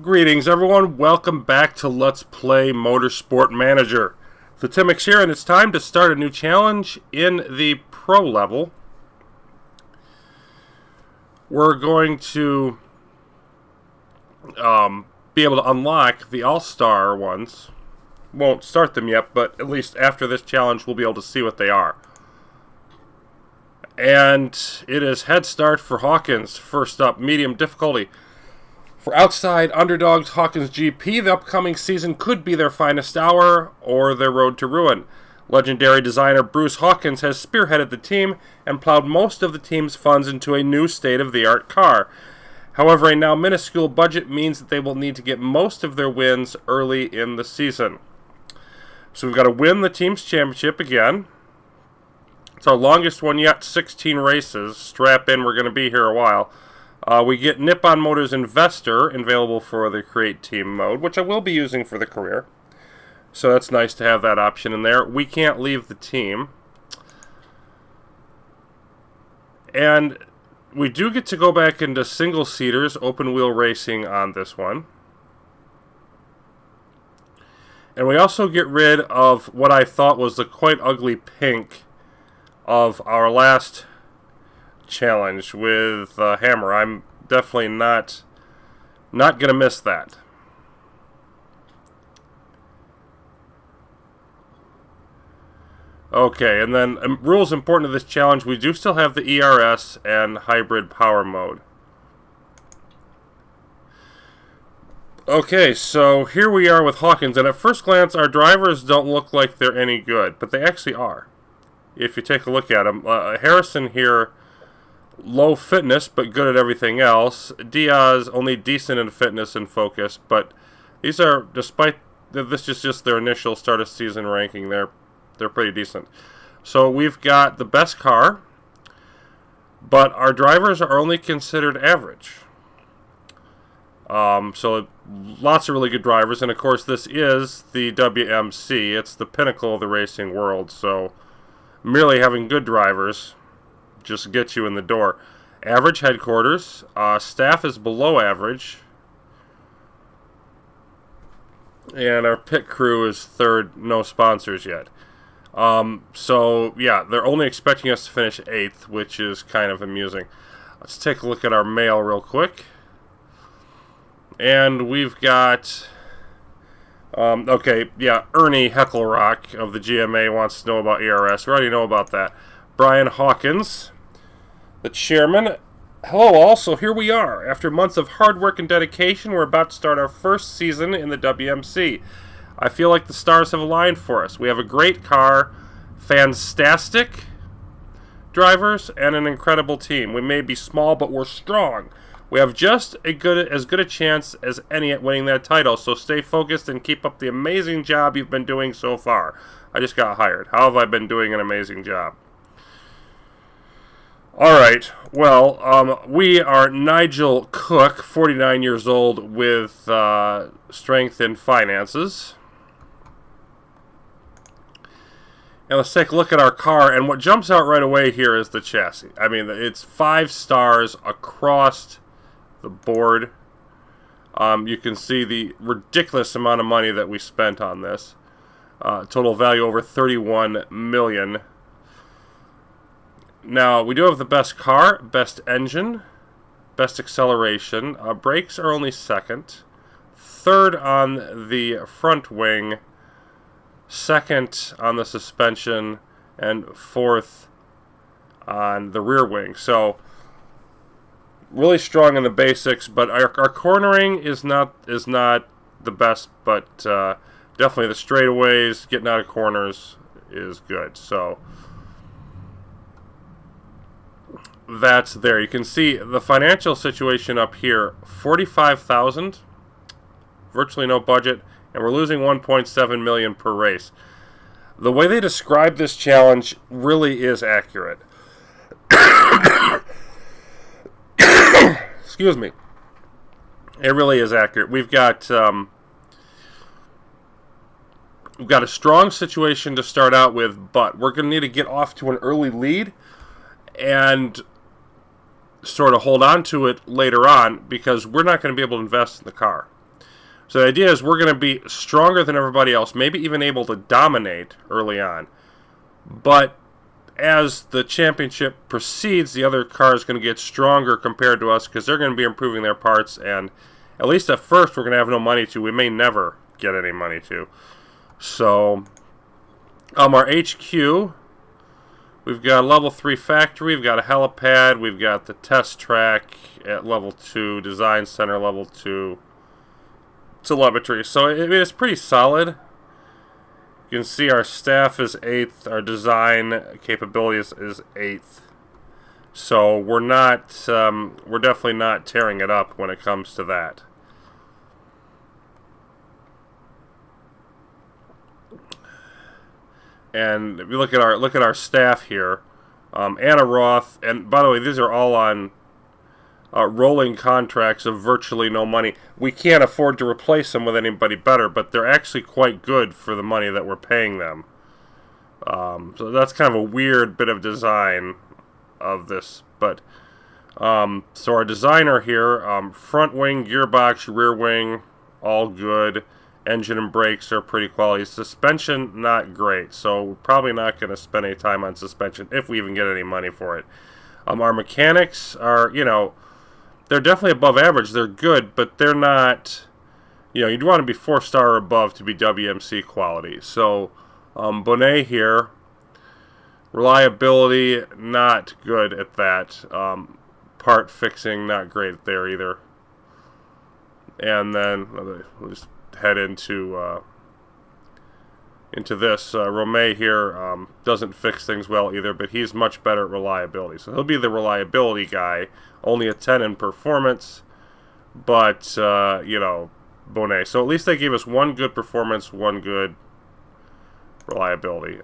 Greetings, everyone. Welcome back to Let's Play Motorsport Manager. The Timmix here, and it's time to start a new challenge in the pro level. We're going to be able to unlock the All-Star ones. Won't start them yet, but at least after this challenge, we'll be able to see what they are. And it is head start for Hawkins. First up, medium difficulty. For outside underdogs, Hawkins GP, the upcoming season could be their finest hour or their road to ruin. Legendary designer Bruce Hawkins has spearheaded the team and plowed most of the team's funds into a new state-of-the-art car. However, a now minuscule budget means that they will need to get most of their wins early in the season. So we've got to win the team's championship again. It's our longest one yet, 16 races. Strap in, we're going to be here a while. We get Nippon Motors Investor available for the Create Team mode, which I will be using for the career. So that's nice to have that option in there. We can't leave the team. And we do get to go back into single-seaters, open-wheel racing on this one. And we also get rid of what I thought was the quite ugly pink of our last challenge with Hammer. I'm definitely not gonna miss that. Okay, and then rules important to this challenge, we do still have the ERS and hybrid power mode. Okay, so here we are with Hawkins, and at first glance our drivers don't look like they're any good, but they actually are. If you take a look at them, Harrison here, low fitness, but good at everything else. Diaz, only decent in fitness and focus, but these are, despite this is just their initial start of season ranking, they're pretty decent. So we've got the best car, but our drivers are only considered average. So lots of really good drivers, and of course this is the WMC. It's the pinnacle of the racing world, so merely having good drivers just gets you in the door. Average headquarters. Staff is below average. And our pit crew is third. No sponsors yet. So, yeah, they're only expecting us to finish 8th, which is kind of amusing. Let's take a look at our mail real quick. And we've got... okay, yeah, Ernie Hecklerock of the GMA wants to know about ERS. We already know about that. Brian Hawkins, the chairman. Hello all, so here we are. After months of hard work and dedication, we're about to start our first season in the WMC. I feel like the stars have aligned for us. We have a great car, fantastic drivers, and an incredible team. We may be small, but we're strong. We have just as good a chance as any at winning that title, so stay focused and keep up the amazing job you've been doing so far. I just got hired. How have I been doing an amazing job? Alright, well, we are Nigel Cook, 49 years old, with strength in finances. And let's take a look at our car, and what jumps out right away here is the chassis. I mean, it's 5 stars across the board. You can see the ridiculous amount of money that we spent on this. Total value over $31 million. Now, we do have the best car, best engine, best acceleration. Brakes are only second. Third on the front wing. Second on the suspension. And fourth on the rear wing. So, really strong in the basics, but our cornering is not the best, but definitely the straightaways, getting out of corners is good. So that's there. You can see the financial situation up here, $45,000, virtually no budget, and we're losing $1.7 million per race. The way they describe this challenge really is accurate. Excuse me. It really is accurate. We've got a strong situation to start out with, but we're going to need to get off to an early lead and sort of hold on to it later on, because we're not going to be able to invest in the car. So the idea is we're going to be stronger than everybody else, maybe even able to dominate early on. But as the championship proceeds, the other car is going to get stronger compared to us because they're going to be improving their parts, and at least at first we're going to have no money to. We may never get any money to. So our HQ, we've got a level 3 factory, we've got a helipad, we've got the test track at level 2, design center level 2, telemetry. So it's pretty solid. You can see our staff is 8th, our design capabilities is 8th. So we're definitely not tearing it up when it comes to that. And if you look at our staff here, Anna Roth, and by the way, these are all on rolling contracts of virtually no money. We can't afford to replace them with anybody better, but they're actually quite good for the money that we're paying them. So that's kind of a weird bit of design of this. But so our designer here, front wing, gearbox, rear wing, all good. Engine and brakes are pretty quality. Suspension, not great. So we're probably not going to spend any time on suspension if we even get any money for it. Our mechanics are, they're definitely above average. They're good, but they're not, you'd want to be 4-star or above to be WMC quality. So, Bonet here, reliability, not good at that. Part fixing, not great there either. And then, we'll just head into this. Romay here doesn't fix things well either, but he's much better at reliability. So he'll be the reliability guy, only a 10 in performance, but, Bonet. So at least they gave us one good performance, one good reliability.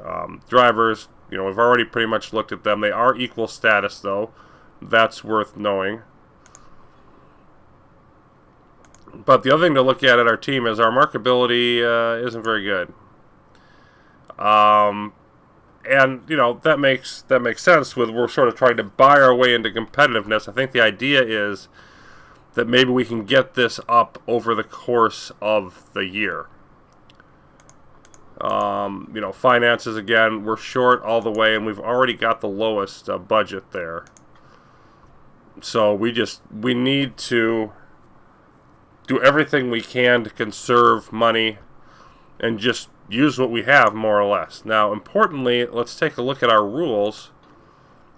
Drivers, we've already pretty much looked at them. They are equal status, though. That's worth knowing. But the other thing to look at our team is our markability isn't very good. And that makes sense with we're sort of trying to buy our way into competitiveness. I think the idea is that maybe we can get this up over the course of the year. Finances again, we're short all the way, and we've already got the lowest budget there. So we need to do everything we can to conserve money and just use what we have, more or less. Now, importantly, let's take a look at our rules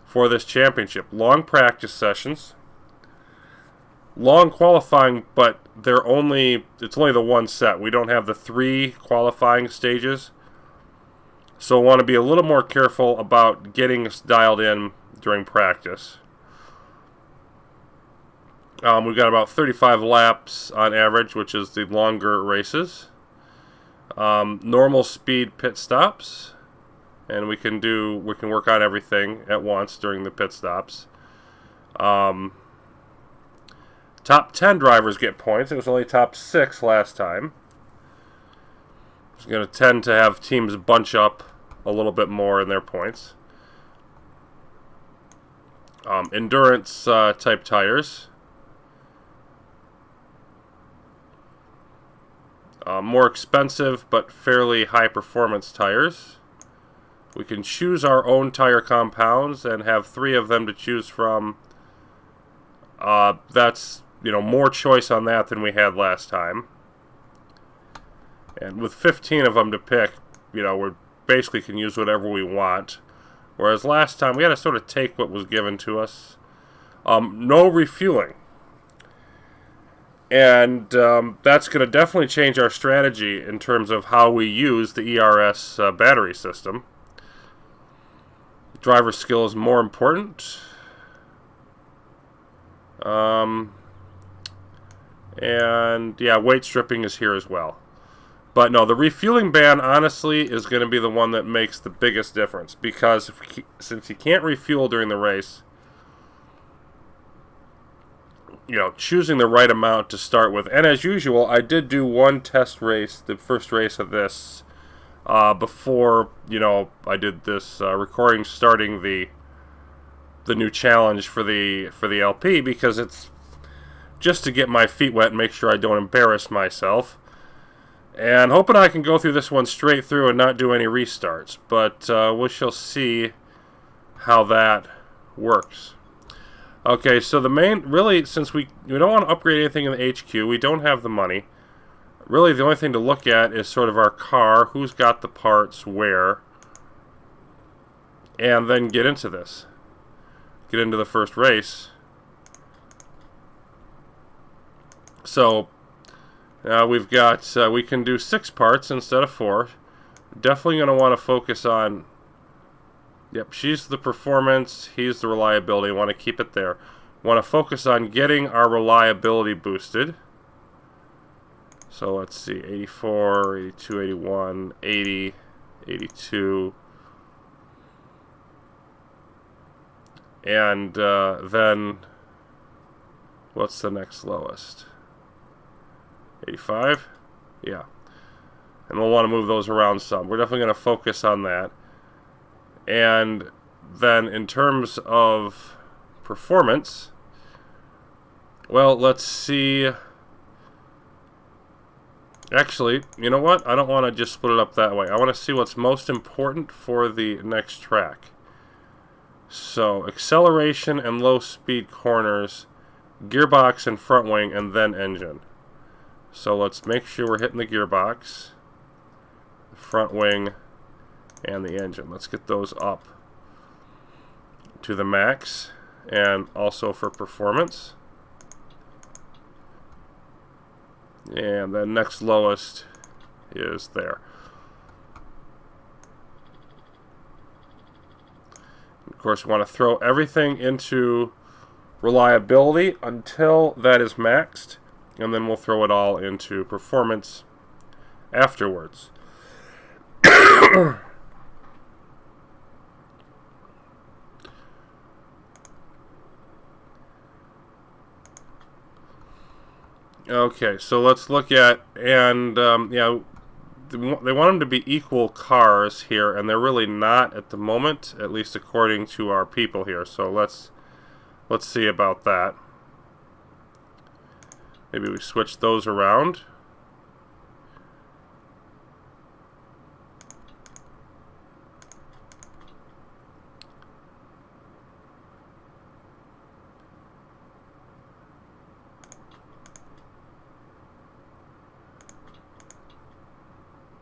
for this championship. Long practice sessions, long qualifying, but it's only the one set. We don't have the 3 qualifying stages. So I want to be a little more careful about getting us dialed in during practice. We've got about 35 laps on average, which is the longer races. Normal speed pit stops, and we can work on everything at once during the pit stops. Top 10 drivers get points. It was only top 6 last time. It's going to tend to have teams bunch up a little bit more in their points. Endurance type tires. More expensive but fairly high performance tires. We can choose our own tire compounds and have 3 of them to choose from. That's more choice on that than we had last time. And with 15 of them to pick, we basically can use whatever we want. Whereas last time we had to sort of take what was given to us. No refueling. And that's going to definitely change our strategy in terms of how we use the ERS battery system. Driver skill is more important. And yeah, weight stripping is here as well. But no, the refueling ban, honestly, is going to be the one that makes the biggest difference. Because since you can't refuel during the race, choosing the right amount to start with. And as usual, I did do one test race, the first race of this, before, I did this recording starting the new challenge for the LP, because it's just to get my feet wet and make sure I don't embarrass myself. And hoping I can go through this one straight through and not do any restarts. But we shall see how that works. Okay, so the main, really, since we don't want to upgrade anything in the HQ, we don't have the money. Really, the only thing to look at is sort of our car, who's got the parts, where, and then get into this. Get into the first race. So, we've got, we can do 6 parts instead of 4. Definitely going to want to focus on, yep, she's the performance, he's the reliability. Want to keep it there. Want to focus on getting our reliability boosted. So let's see, 84, 82, 81, 80, 82. And then, what's the next lowest? 85? Yeah. And we'll want to move those around some. We're definitely going to focus on that. And then in terms of performance, well, let's see. Actually, you know what? I don't want to just split it up that way. I want to see what's most important for the next track. So, acceleration and low speed corners, gearbox and front wing, and then engine. So let's make sure we're hitting the gearbox, the front wing, and the engine. Let's get those up to the max, and also for performance. And the next lowest is there. Of course, we want to throw everything into reliability until that is maxed, and then we'll throw it all into performance afterwards. Okay, so let's look at, and yeah, they want them to be equal cars here, and they're really not at the moment, at least according to our people here. So let's see about that. Maybe we switch those around.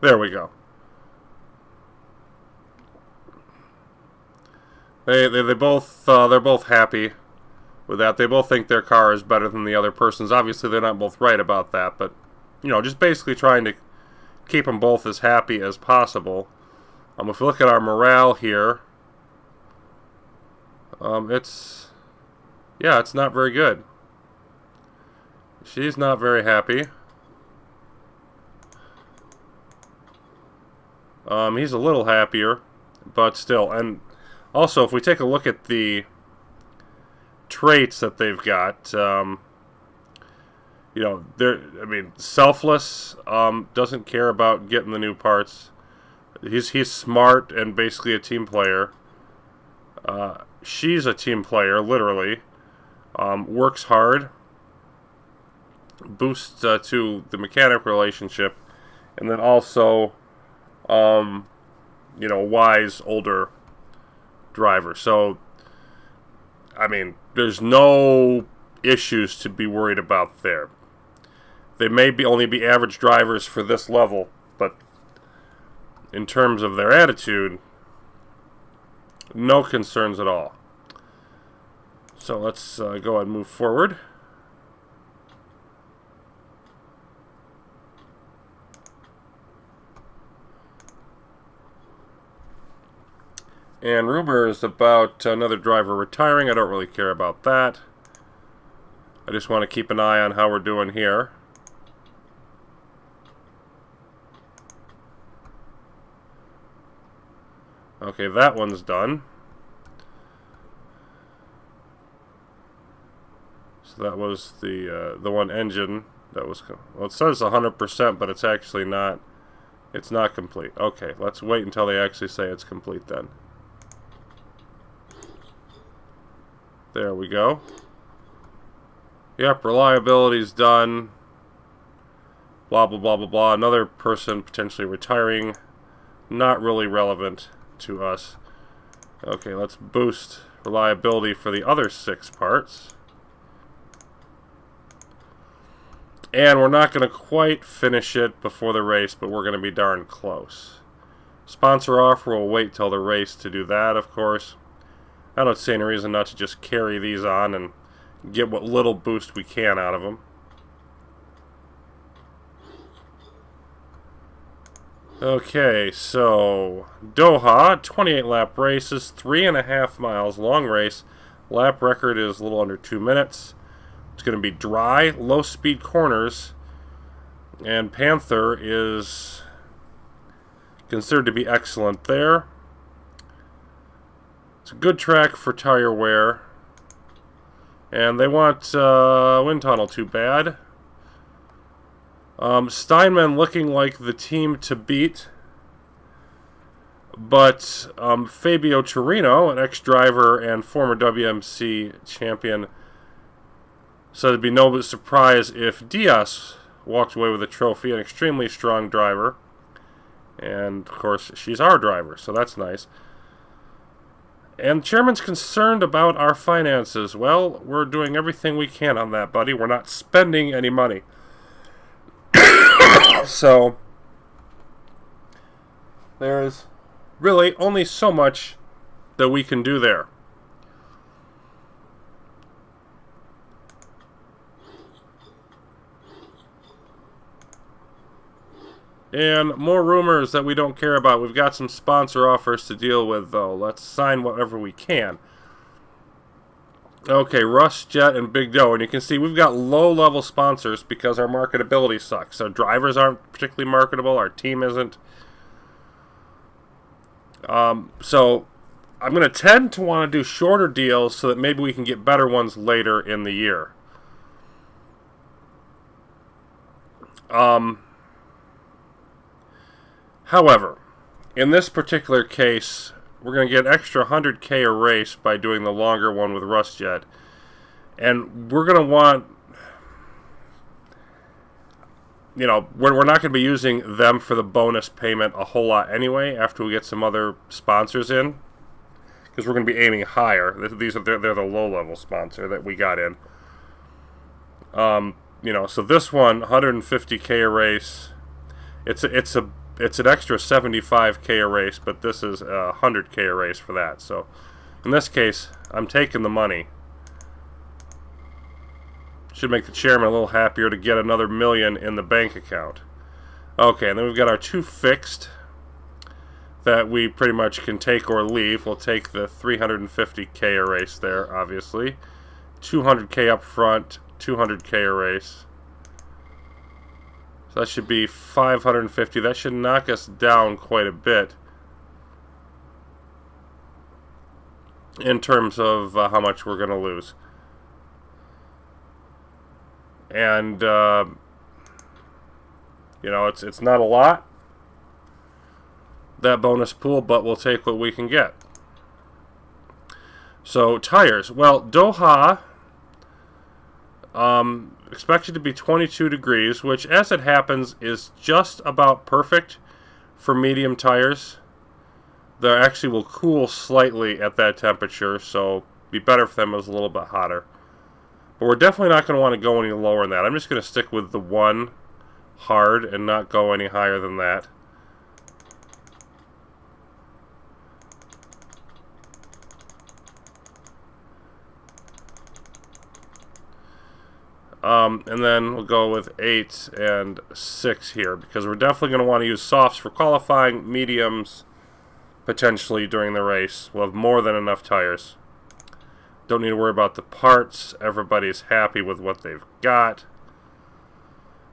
There we go. They both they're both happy with that. They both think their car is better than the other person's. Obviously, they're not both right about that, but you know, just basically trying to keep them both as happy as possible. If we look at our morale here, it's not very good. She's not very happy. He's a little happier, but still. And also, if we take a look at the traits that they've got, you know, selfless, doesn't care about getting the new parts. He's smart and basically a team player. She's a team player, literally. Works hard. Boosts to the mechanic relationship, and then also, you know, wise older driver. So, I mean, there's no issues to be worried about there. They may only be average drivers for this level, but in terms of their attitude, no concerns at all. So let's go ahead and move forward. And rumors about another driver retiring. I don't really care about that. I just want to keep an eye on how we're doing here. Okay, that one's done. So that was the one engine that was, well, it says 100%, but it's actually not. It's not complete. Okay, let's wait until they actually say it's complete then. There we go. Yep, reliability's done. Blah, blah, blah, blah, blah. Another person potentially retiring. Not really relevant to us. Okay, let's boost reliability for the other 6 parts. And we're not going to quite finish it before the race, but we're going to be darn close. Sponsor offer, we'll wait till the race to do that, of course. I don't see any reason not to just carry these on and get what little boost we can out of them. Okay, so Doha, 28 lap races, 3.5 miles long race. Lap record is a little under 2 minutes. It's going to be dry, low speed corners, and Panther is considered to be excellent there. It's a good track for tire wear, and they want wind tunnel too bad. Steinman looking like the team to beat, but Fabio Torino, an ex-driver and former WMC champion, said it'd be no surprise if Diaz walked away with a trophy. An extremely strong driver, and of course she's our driver, so that's nice. And the chairman's concerned about our finances. Well, we're doing everything we can on that, buddy. We're not spending any money. So there's really only so much that we can do there. And more rumors that we don't care about. We've got some sponsor offers to deal with, though. Let's sign whatever we can. Okay, Russ, Jet, and Big Doe. And you can see we've got low-level sponsors because our marketability sucks. Our drivers aren't particularly marketable. Our team isn't. So I'm going to tend to want to do shorter deals so that maybe we can get better ones later in the year. However, in this particular case, we're going to get an extra 100K a race by doing the longer one with RustJet. And we're going to want, you know, we're not going to be using them for the bonus payment a whole lot anyway after we get some other sponsors in. Because we're going to be aiming higher. They're the low-level sponsor that we got in. You know, so this one, 150K a race. It's an extra 75K a race, but this is 100K a race for that. So, in this case, I'm taking the money. Should make the chairman a little happier to get another $1 million in the bank account. Okay, and then we've got our 2 fixed that we pretty much can take or leave. We'll take the 350K a race there, obviously. 200K up front, 200K a race. So that should be 550. That should knock us down quite a bit in terms of how much we're going to lose. And, you know, it's not a lot, that bonus pool, but we'll take what we can get. So, tires. Well, Doha, expected to be 22 degrees, which, as it happens, is just about perfect for medium tires. They actually will cool slightly at that temperature, so be better for them if it was a little bit hotter. But we're definitely not going to want to go any lower than that. I'm just going to stick with the 1 hard and not go any higher than that. And then we'll go with 8 and 6 here, because we're definitely going to want to use softs for qualifying, mediums potentially during the race. We'll have more than enough tires. Don't need to worry about the parts. Everybody's happy with what they've got.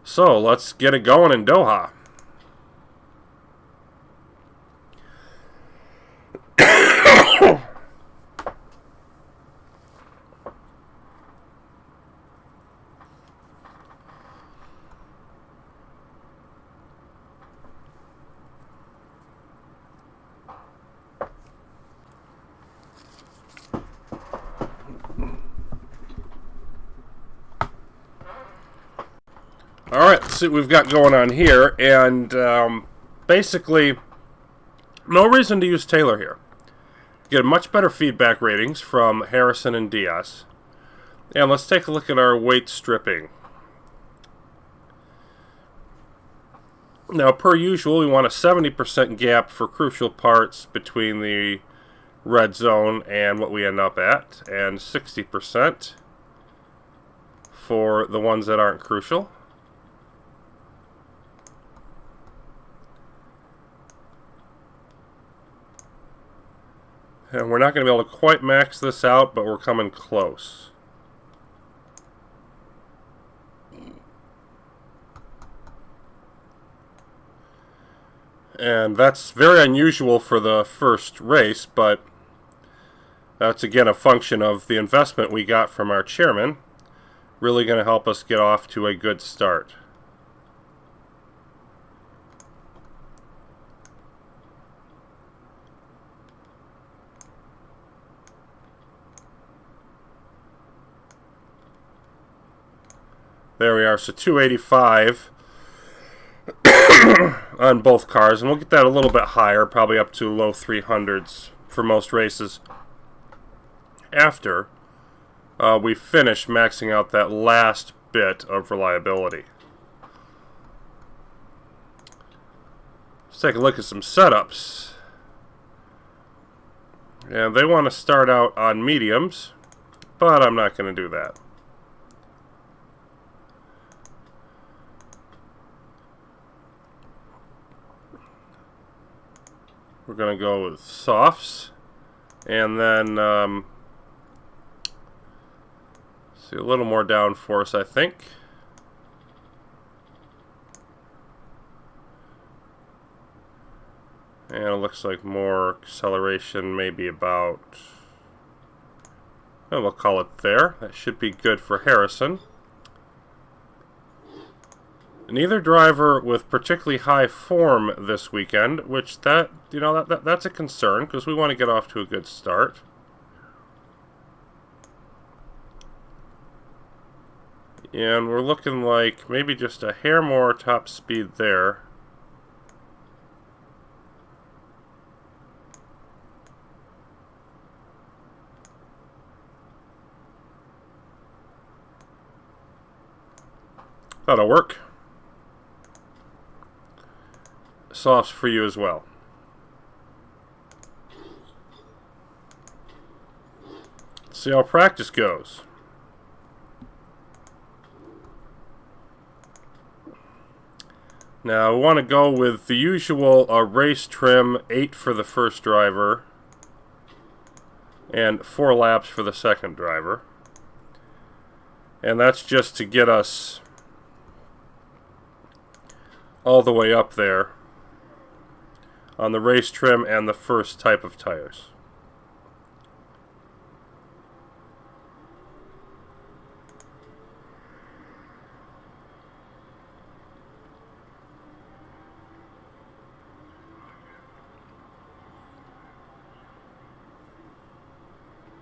So let's get it going in Doha. Alright, let's see what we've got going on here. And basically, no reason to use Taylor here. Get much better feedback ratings from Harrison and Diaz. And let's take a look at our weight stripping. Now, per usual, we want a 70% gap for crucial parts between the red zone and what we end up at, and 60% for the ones that aren't crucial. And we're not going to be able to quite max this out, but we're coming close. And that's very unusual for the first race, but that's again a function of the investment we got from our chairman. Really going to help us get off to a good start. There we are, so 285 on both cars, and we'll get that a little bit higher, probably up to low 300s for most races after we finish maxing out that last bit of reliability. Let's take a look at some setups. And they want to start out on mediums, but I'm not going to do that. We're going to go with softs, and then see a little more downforce, I think. And it looks like more acceleration, maybe about, oh, we'll call it there. That should be good for Harrison. Neither driver with particularly high form this weekend, which that's a concern because we want to get off to a good start. And we're looking like maybe just a hair more top speed there. That'll work. Softs for you as well. Let's see how practice goes. Now we want to go with the usual race trim, 8 for the first driver and 4 laps for the second driver. And that's just to get us all the way up there on the race trim and the first type of tires.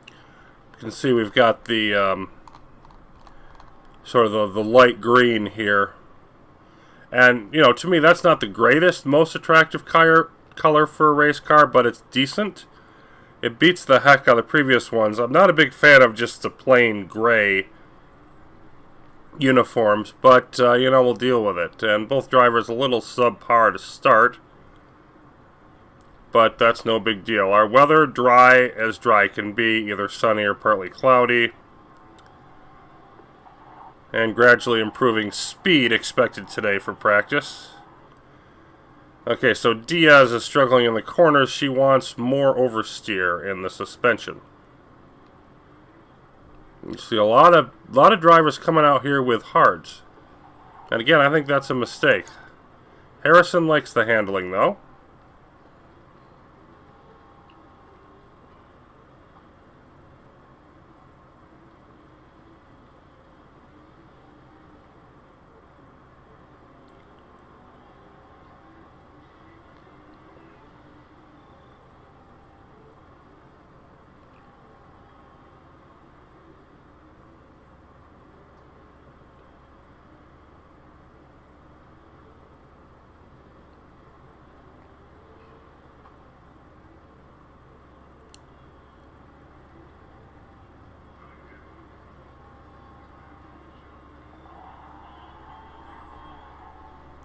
You can see we've got the sort of the light green here. And, you know, to me that's not the greatest, most attractive color for a race car, but it's decent. It beats the heck out of the previous ones. I'm not a big fan of just the plain gray uniforms, but, you know, we'll deal with it. And both drivers a little subpar to start, but that's no big deal. Our weather, dry as dry can be, either sunny or partly cloudy. And gradually improving speed expected today for practice. Okay, so Diaz is struggling in the corners. She wants more oversteer in the suspension. You see a lot of drivers coming out here with hards. And again, I think that's a mistake. Harrison likes the handling, though.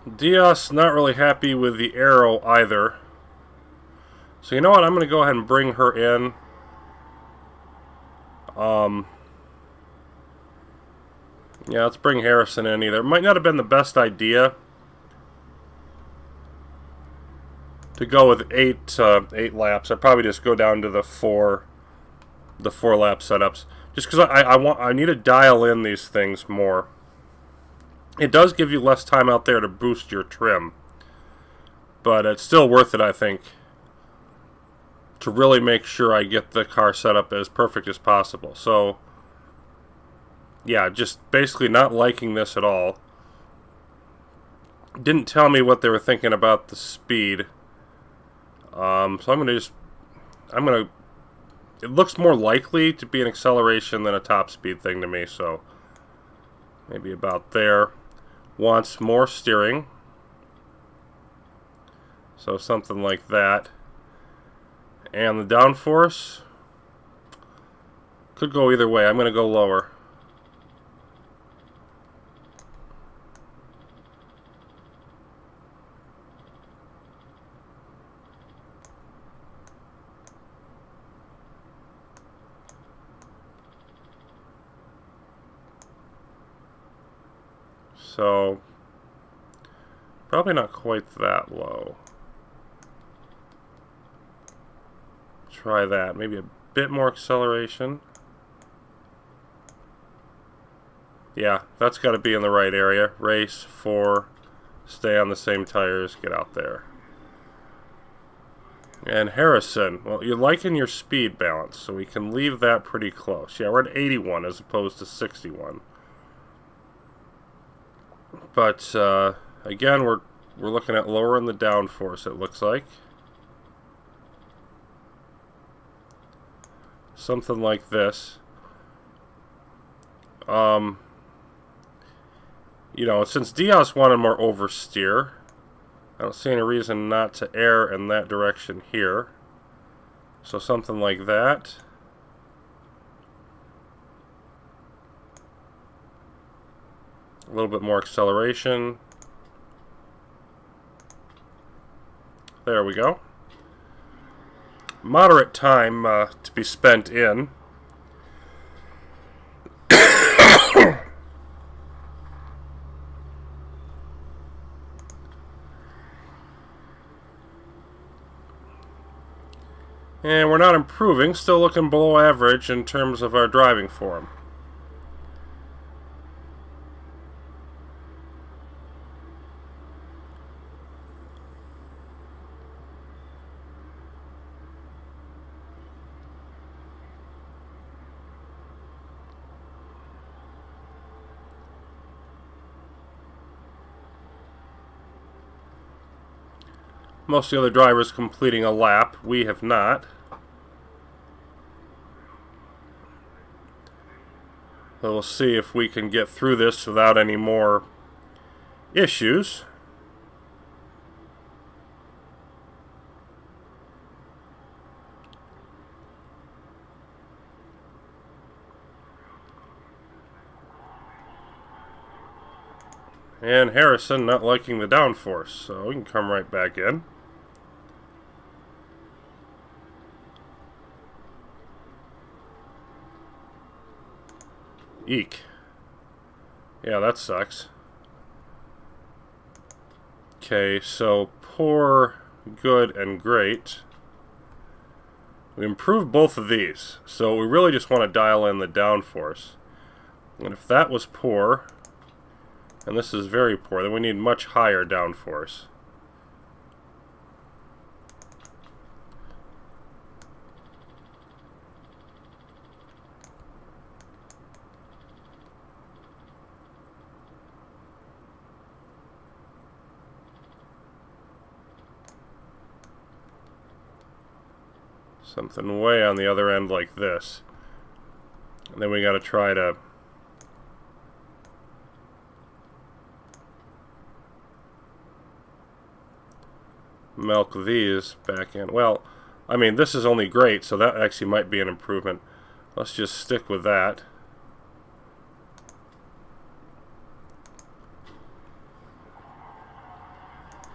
Diaz not really happy with the arrow either. So you know what? I'm going to go ahead and bring her in. Yeah, let's bring Harrison in either. It might not have been the best idea to go with eight laps. I'd probably just go down to the four lap setups. Just because I need to dial in these things more. It does give you less time out there to boost your trim. But it's still worth it, I think, to really make sure I get the car set up as perfect as possible. So, yeah, just basically not liking this at all. Didn't tell me what they were thinking about the speed. So I'm going to it looks more likely to be an acceleration than a top speed thing to me, so maybe about there. Wants more steering. So something like that. And the downforce could go either way. I'm going to go lower. So, probably not quite that low. Try that. Maybe a bit more acceleration. Yeah, that's got to be in the right area. Race, 4, stay on the same tires, get out there. And Harrison, well, you're liking your speed balance, so we can leave that pretty close. Yeah, we're at 81 as opposed to 61. But, again, we're looking at lowering the downforce, it looks like. Something like this. You know, since Diaz wanted more oversteer, I don't see any reason not to err in that direction here. So something like that. A little bit more acceleration. There we go. Moderate time to be spent in. And we're not improving, still looking below average in terms of our driving form. Most of the other drivers completing a lap. We have not. So we'll see if we can get through this without any more issues. And Harrison not liking the downforce, so we can come right back in. Eek. Yeah, that sucks. Okay, so poor, good, and great. We improved both of these, so we really just want to dial in the downforce. And if that was poor, and this is very poor, then we need much higher downforce. Something way on the other end like this. And then we got to try to milk these back in. Well, I mean, this is only great, so that actually might be an improvement. Let's just stick with that.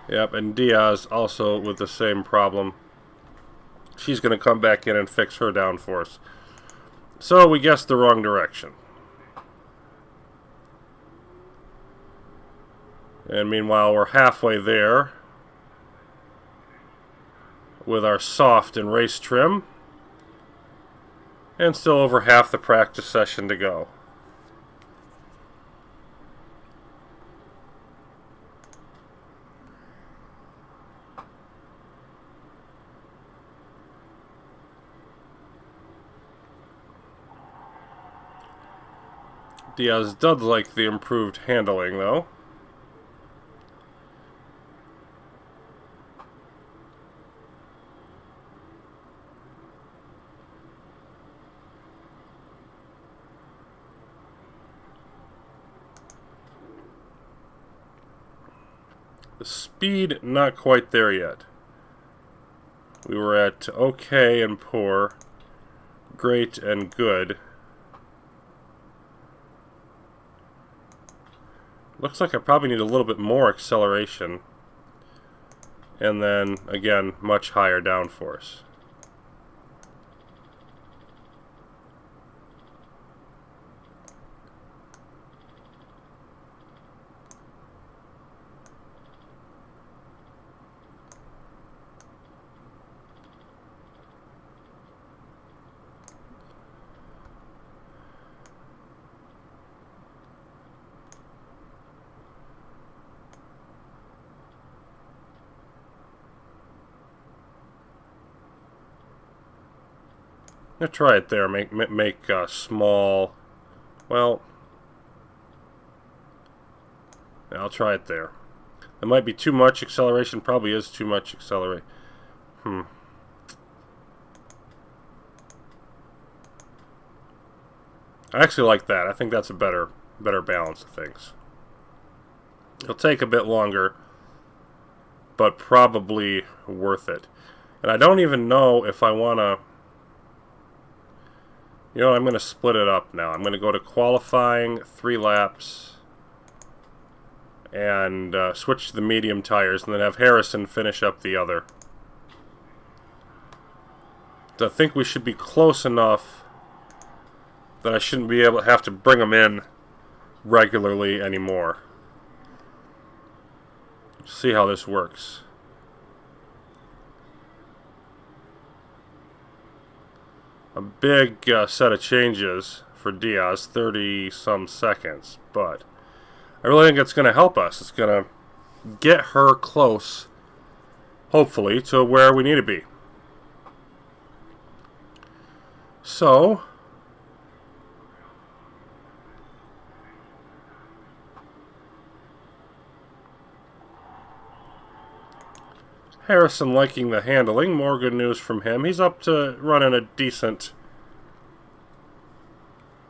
Yep, and Diaz also with the same problem. She's going to come back in and fix her downforce. So we guessed the wrong direction. And meanwhile, we're halfway there with our soft and race trim. And still over half the practice session to go. Diaz does like the improved handling, though. The speed, not quite there yet. We were at okay and poor, great and good. Looks like I probably need a little bit more acceleration. And then, again, much higher downforce. I'm going to try it there, make small, well, yeah, I'll try it there. There might be too much acceleration, probably is too much acceleration. I actually like that. I think that's a better balance of things. It'll take a bit longer, but probably worth it. And I don't even know if I want to... You know what, I'm going to split it up now. I'm going to go to qualifying, 3 laps, and switch to the medium tires, and then have Harrison finish up the other. I think we should be close enough that I shouldn't be able to have to bring them in regularly anymore. See how this works. A big set of changes for Diaz, 30-some seconds, but I really think it's going to help us. It's going to get her close, hopefully, to where we need to be. So, Harrison liking the handling. More good news from him. He's up to running a decent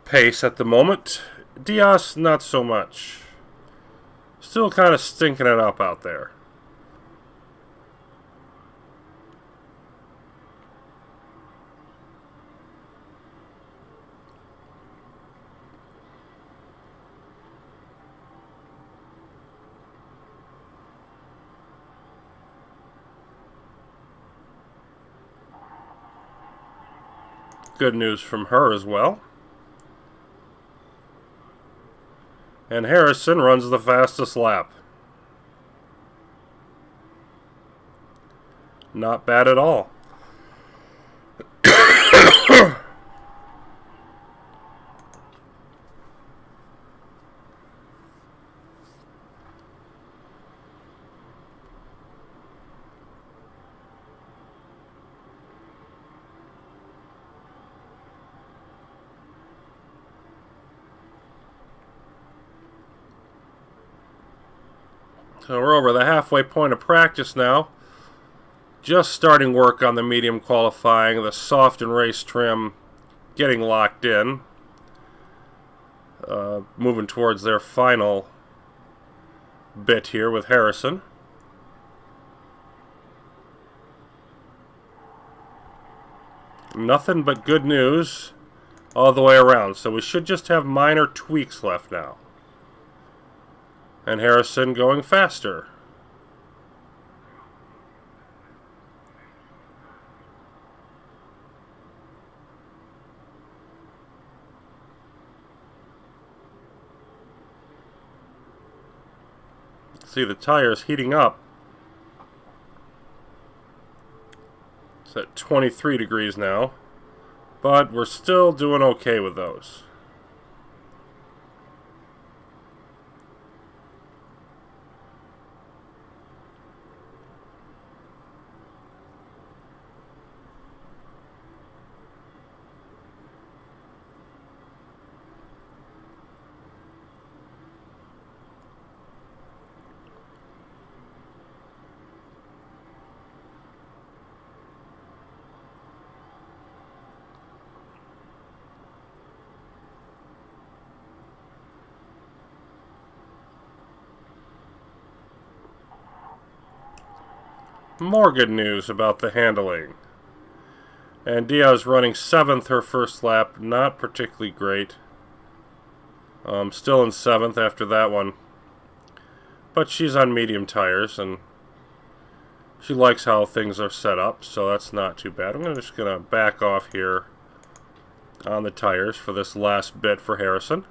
pace at the moment. Diaz, not so much. Still kind of stinking it up out there. Good news from her as well. And Harrison runs the fastest lap. Not bad at all. So we're over the halfway point of practice now. Just starting work on the medium qualifying, the soft and race trim getting locked in. Moving towards their final bit here with Harrison. Nothing but good news all the way around. So we should just have minor tweaks left now. And Harrison going faster. See the tires heating up. It's at 23 degrees now. But we're still doing okay with those. More good news about the handling. And Diaz running 7th her first lap, not particularly great. Still in 7th after that one. But she's on medium tires, and she likes how things are set up, so that's not too bad. I'm just going to back off here on the tires for this last bit for Harrison.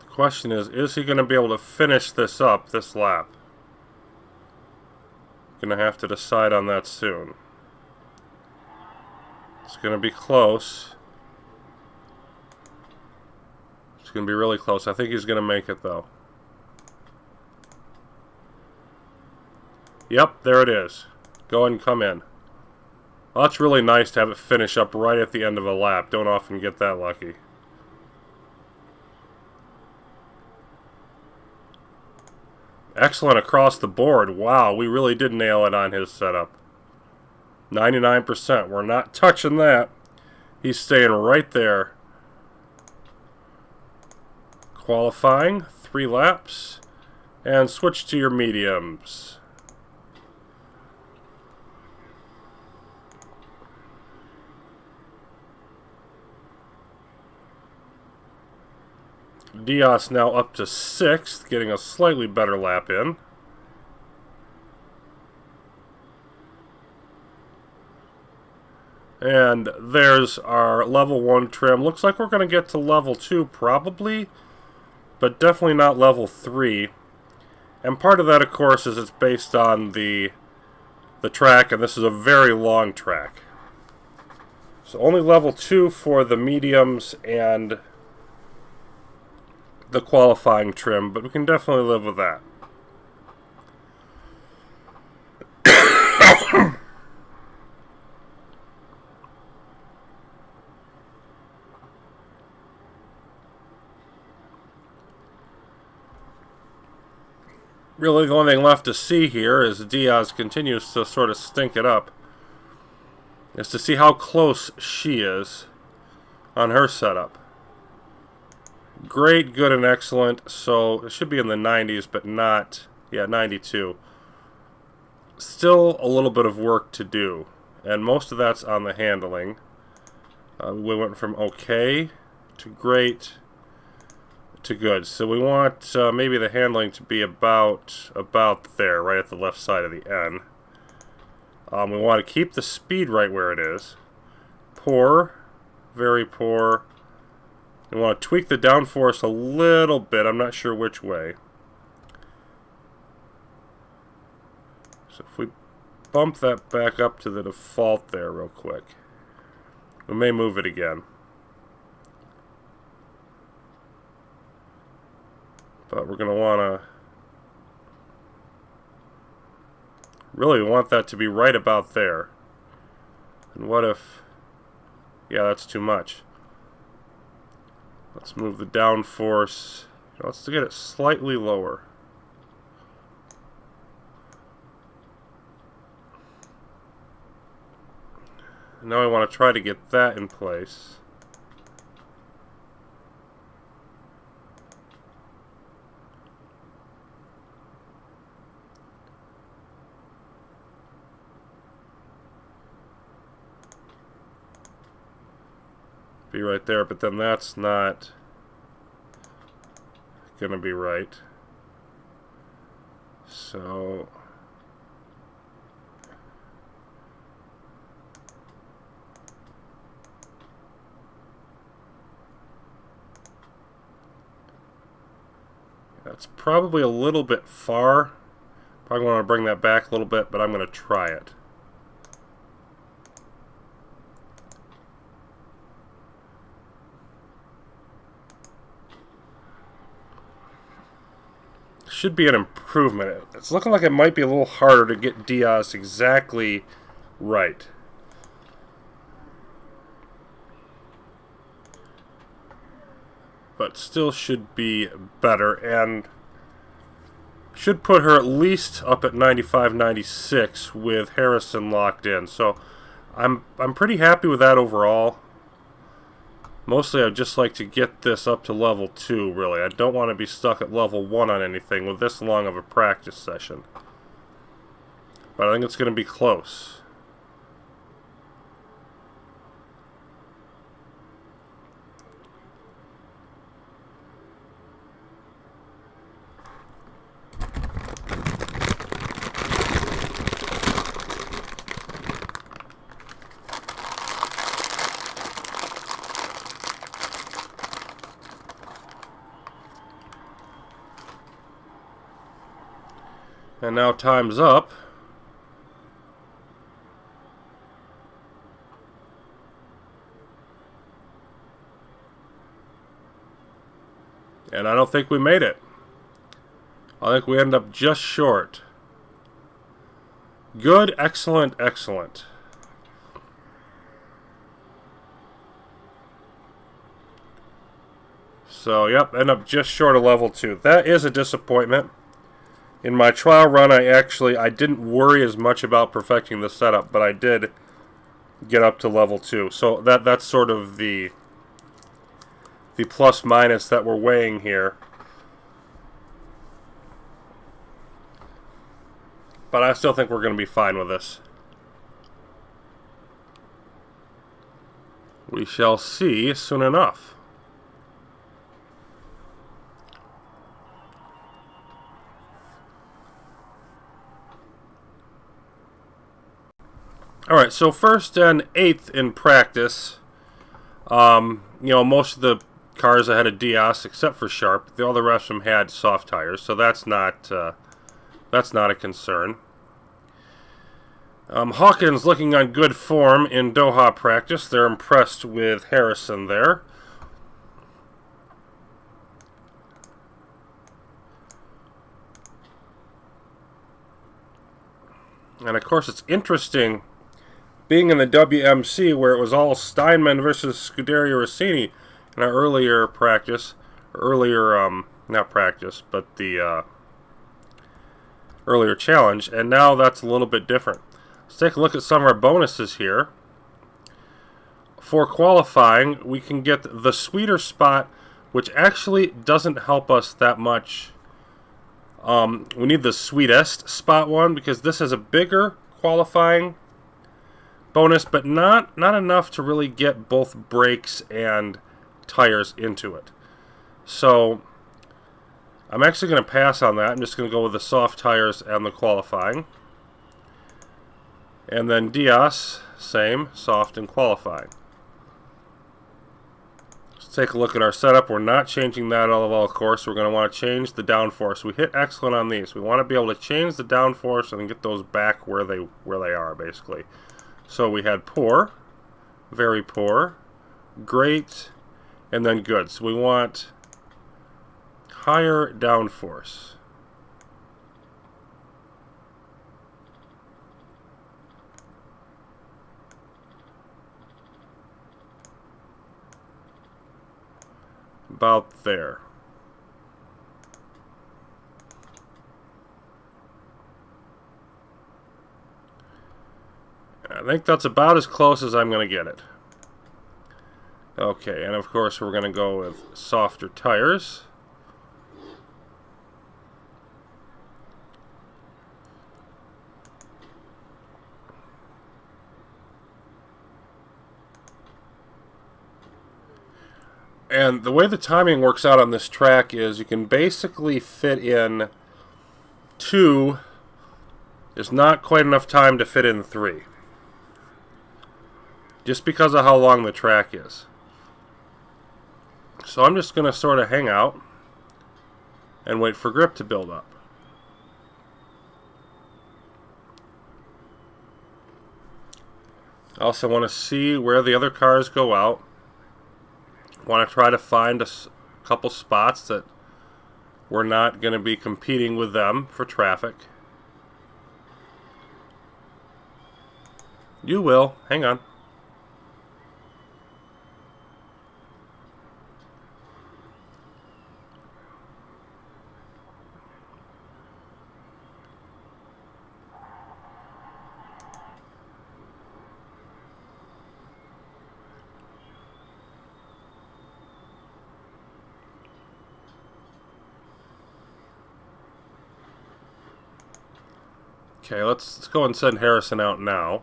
Question is he going to be able to finish this up this lap? Going to have to decide on that soon. It's going to be close. It's going to be really close. I think he's going to make it, though. Yep, there it is. Go ahead and come in. Well, that's really nice to have it finish up right at the end of a lap. Don't often get that lucky. Excellent across the board. Wow, we really did nail it on his setup. 99%. We're not touching that. He's staying right there. Qualifying. 3 laps. And switch to your mediums. Diaz now up to 6th, getting a slightly better lap in. And there's our level 1 trim. Looks like we're going to get to level 2 probably, but definitely not level 3. And part of that, of course, is it's based on the track, and this is a very long track. So only level 2 for the mediums and the qualifying trim, but we can definitely live with that. Really, the only thing left to see here as Diaz continues to sort of stink it up is to see how close she is on her setup. Great, good, and excellent. So it should be in the 90s, but not, 92. Still a little bit of work to do, and most of that's on the handling. We went from okay to great to good. So we want maybe the handling to be about there, right at the left side of the N. We want to keep the speed right where it is. Poor, very poor. We want to tweak the downforce a little bit. I'm not sure which way. So if we bump that back up to the default there real quick, we may move it again. But we're going to want to... Really, we want that to be right about there. And what if... Yeah, that's too much. Let's move the downforce. Let's get it slightly lower. Now I want to try to get that in place. Be right there, but then that's not gonna be right. So That's probably a little bit far. Probably want to bring that back a little bit, but I'm going to try it. Should be an improvement. It's looking like it might be a little harder to get Diaz exactly right. But still should be better, and should put her at least up at 95-96 with Harrison locked in. So I'm pretty happy with that overall. Mostly I'd just like to get this up to level 2, really. I don't want to be stuck at level 1 on anything with this long of a practice session. But I think it's going to be close. And now time's up. And I don't think we made it. I think we ended up just short. Good, excellent, excellent. So, yep, end up just short of level 2. That is a disappointment. In my trial run, I didn't worry as much about perfecting the setup, but I did get up to level 2. So that's sort of the plus minus that we're weighing here. But I still think we're going to be fine with this. We shall see soon enough. Alright, so first and 8th in practice. You know, most of the cars ahead of Diaz, except for Sharp, all the rest of them had soft tires, so that's not a concern. Hawkins looking on good form in Doha practice. They're impressed with Harrison there. And of course, it's interesting being in the WMC where it was all Steinman versus Scuderia Rossini in our earlier practice, not practice, but the earlier challenge, and now that's a little bit different. Let's take a look at some of our bonuses here. For qualifying, we can get the sweeter spot, which actually doesn't help us that much. We need the sweetest spot one because this is a bigger qualifying bonus, but not enough to really get both brakes and tires into it. So I'm actually going to pass on that. I'm just going to go with the soft tires and the qualifying. And then Diaz, same, soft and qualifying. Let's take a look at our setup. We're not changing that at all, of course. We're going to want to change the downforce. We hit excellent on these. We want to be able to change the downforce and get those back where they are, basically. So we had poor, very poor, great, and then good. So we want higher downforce. About there. I think that's about as close as I'm going to get it. Okay, and of course we're going to go with softer tires. And the way the timing works out on this track is you can basically fit in 2. There's not quite enough time to fit in 3. Just because of how long the track is. So I'm just going to sort of hang out and wait for grip to build up. I also want to see where the other cars go out. Want to try to find a couple spots that we're not going to be competing with them for traffic. You will. Hang on. Okay, let's go and send Harrison out now.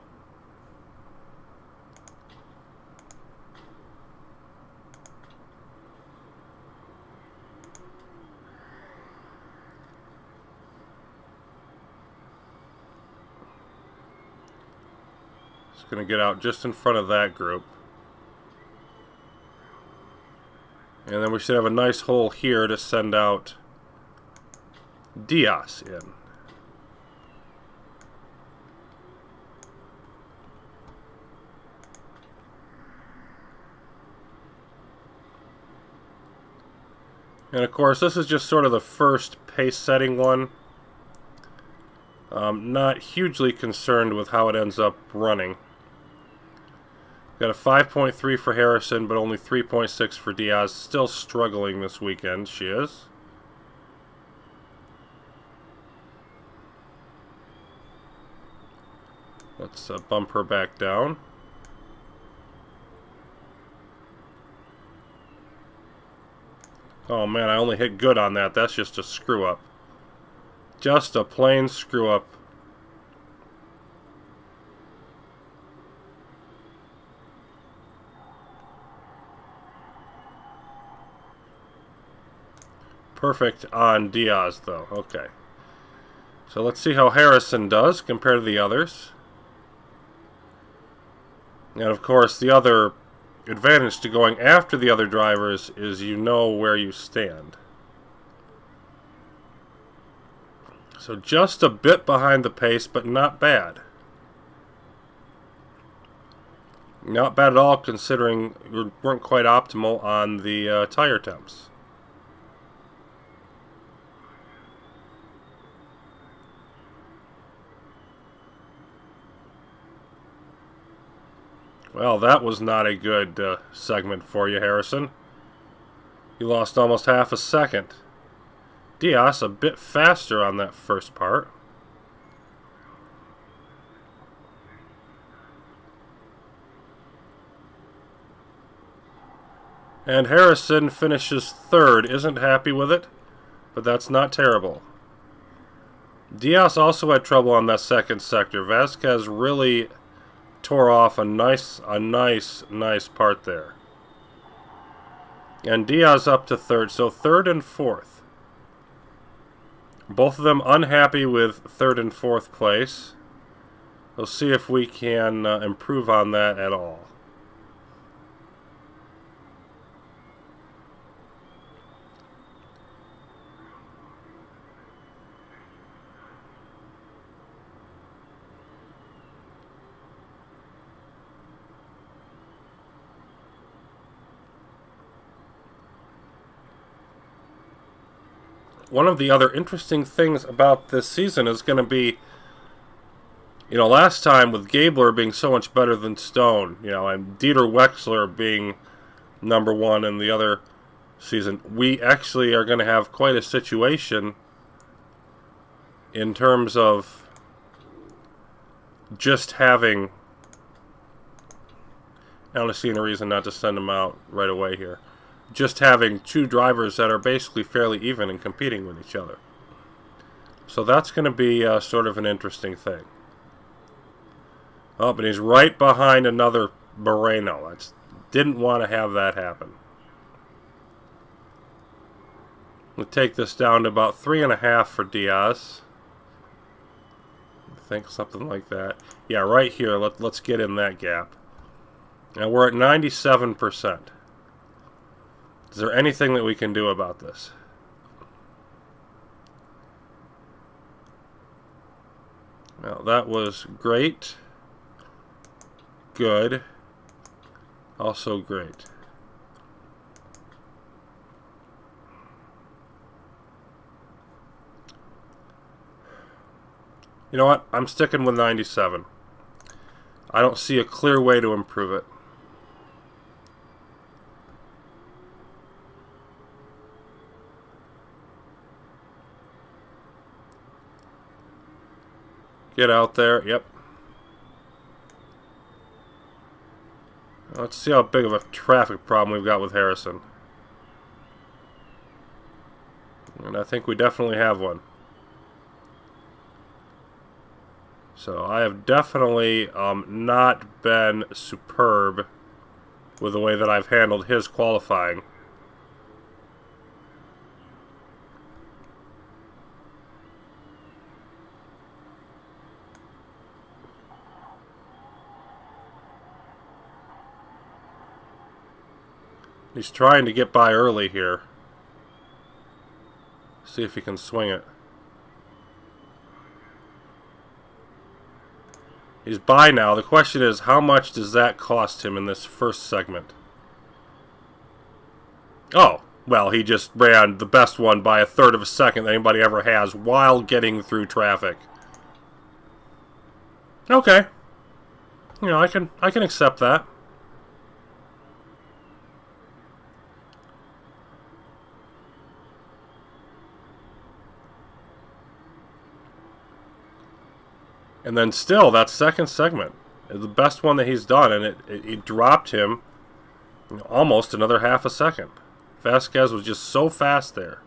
Just going to get out just in front of that group. And then we should have a nice hole here to send out Diaz in. And of course, this is just sort of the first pace setting one. Not hugely concerned with how it ends up running. Got a 5.3 for Harrison, but only 3.6 for Diaz. Still struggling this weekend, she is. Let's bump her back down. Oh man, I only hit good on that. That's just a screw up. Just a plain screw up. Perfect on Diaz though. Okay. So let's see how Harrison does compared to the others. And of course the other advantage to going after the other drivers is you know where you stand. So just a bit behind the pace, but not bad. Not bad at all considering we weren't quite optimal on the tire temps. Well, that was not a good segment for you, Harrison. You lost almost half a second. Diaz a bit faster on that first part. And Harrison finishes third. Isn't happy with it, but that's not terrible. Diaz also had trouble on that second sector. Vasquez really tore off a nice part there. And Diaz up to third, so third and fourth. Both of them unhappy with third and fourth place. We'll see if we can improve on that at all. One of the other interesting things about this season is going to be, you know, last time with Gabler being so much better than Stone, you know, and Dieter Wexler being number one in the other season, we actually are going to have quite a situation in terms of just having, I don't see any reason not to send them out right away here. Just having two drivers that are basically fairly even and competing with each other. So that's going to be sort of an interesting thing. Oh, but he's right behind another Moreno. I didn't want to have that happen. We'll take this down to about 3.5 for Diaz. I think something like that. Yeah, right here. Let's get in that gap. Now we're at 97%. Is there anything that we can do about this? Well, that was great. Good. Also great. You know what? I'm sticking with 97. I don't see a clear way to improve it. Get out there. Yep. Let's see how big of a traffic problem we've got with Harrison. And I think we definitely have one. So I have definitely not been superb with the way that I've handled his qualifying. He's trying to get by early here. See if he can swing it. He's by now. The question is, how much does that cost him in this first segment? Oh, well, he just ran the best one by a third of a second that anybody ever has while getting through traffic. Okay. You know, I can accept that. And then still, that second segment is the best one that he's done, and it dropped him almost another half a second. Vasquez was just so fast there.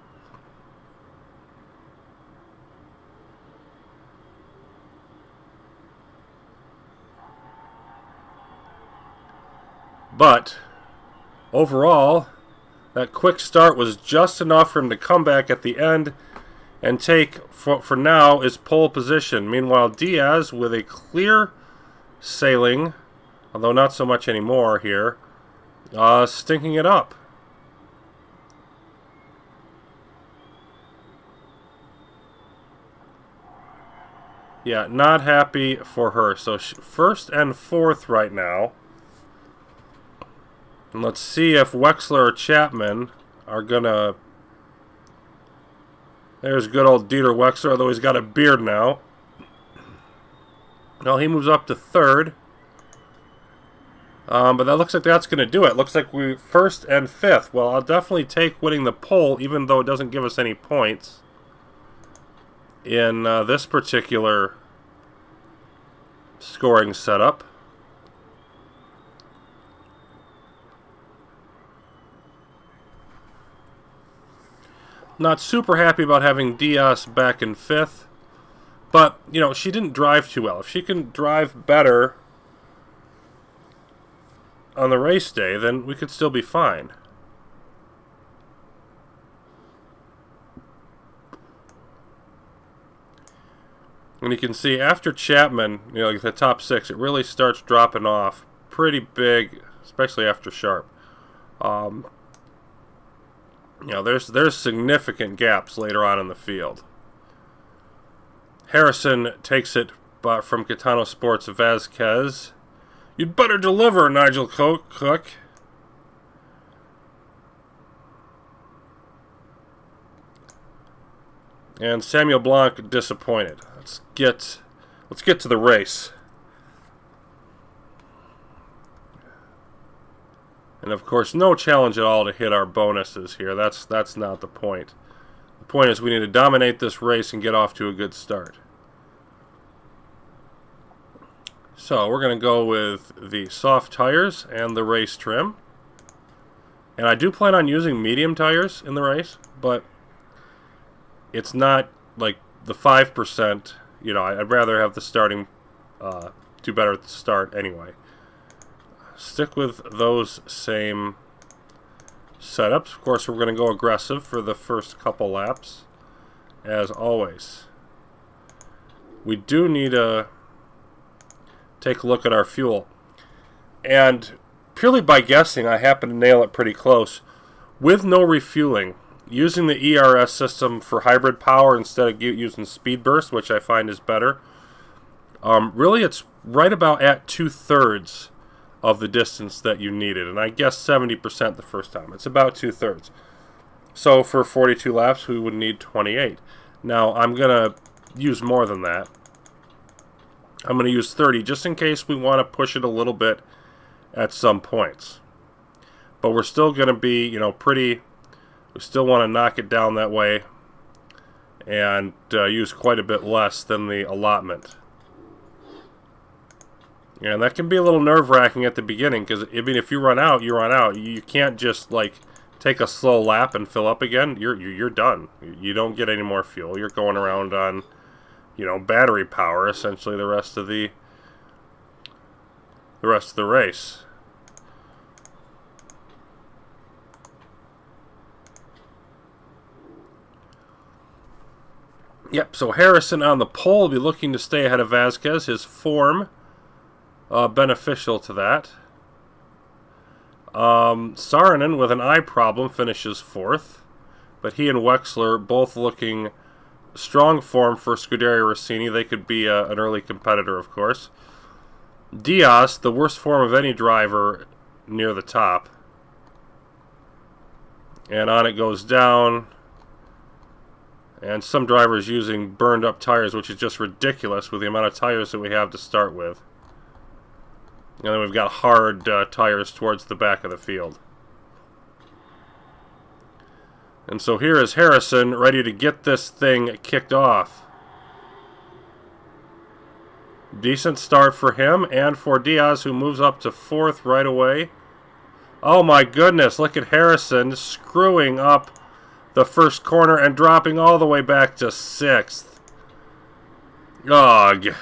But overall, that quick start was just enough for him to come back at the end and take, for now, is pole position. Meanwhile, Diaz, with a clear sailing, although not so much anymore here, stinking it up. Yeah, not happy for her. So first and fourth right now. And let's see if Wexler or Chapman are going to... There's good old Dieter Wexler, although he's got a beard now. Well, he moves up to third. But that looks like that's going to do it. Looks like we first and fifth. Well, I'll definitely take winning the pole, even though it doesn't give us any points in this particular scoring setup. Not super happy about having Diaz back in fifth. But, you know, she didn't drive too well. If she can drive better on the race day, then we could still be fine. And you can see after Chapman, you know, like the top six, it really starts dropping off pretty big, especially after Sharp. You know, there's significant gaps later on in the field. Harrison takes it from Kitano Sports Vasquez. You'd better deliver, Nigel Cook. And Samuel Blanc disappointed. Let's get to the race. And of course, no challenge at all to hit our bonuses here. That's not the point. The point is we need to dominate this race and get off to a good start. So we're going to go with the soft tires and the race trim. And I do plan on using medium tires in the race, but it's not like the 5%. You know, I'd rather have the starting do better at the start anyway. Stick with those same setups. Of course, we're going to go aggressive for the first couple laps, as always. We do need to take a look at our fuel. And purely by guessing, I happen to nail it pretty close. With no refueling, using the ERS system for hybrid power instead of using speed burst, which I find is better, Really, it's right about at 2/3 of the distance that you needed, and I guess 70% the first time. It's about 2/3. So for 42 laps, we would need 28. Now, I'm going to use more than that. I'm going to use 30 just in case we want to push it a little bit at some points. But we're still going to be, we still want to knock it down that way and use quite a bit less than the allotment. And that can be a little nerve-wracking at the beginning, because if you run out, you run out. You can't just, take a slow lap and fill up again. You're done. You don't get any more fuel. You're going around on, battery power, essentially, the rest of the race. Yep, so Harrison on the pole will be looking to stay ahead of Vasquez. His form beneficial to that. Saarinen with an eye problem finishes 4th, but he and Wexler both looking strong form for Scuderia Rossini. They could be an early competitor, of course. Diaz, the worst form of any driver, near the top. And on it goes down. And some drivers using burned up tires, which is just ridiculous with the amount of tires that we have to start with. And then we've got hard tires towards the back of the field. And so here is Harrison ready to get this thing kicked off. Decent start for him and for Diaz, who moves up to 4th right away. Oh my goodness, look at Harrison screwing up the first corner and dropping all the way back to 6th. Ugh.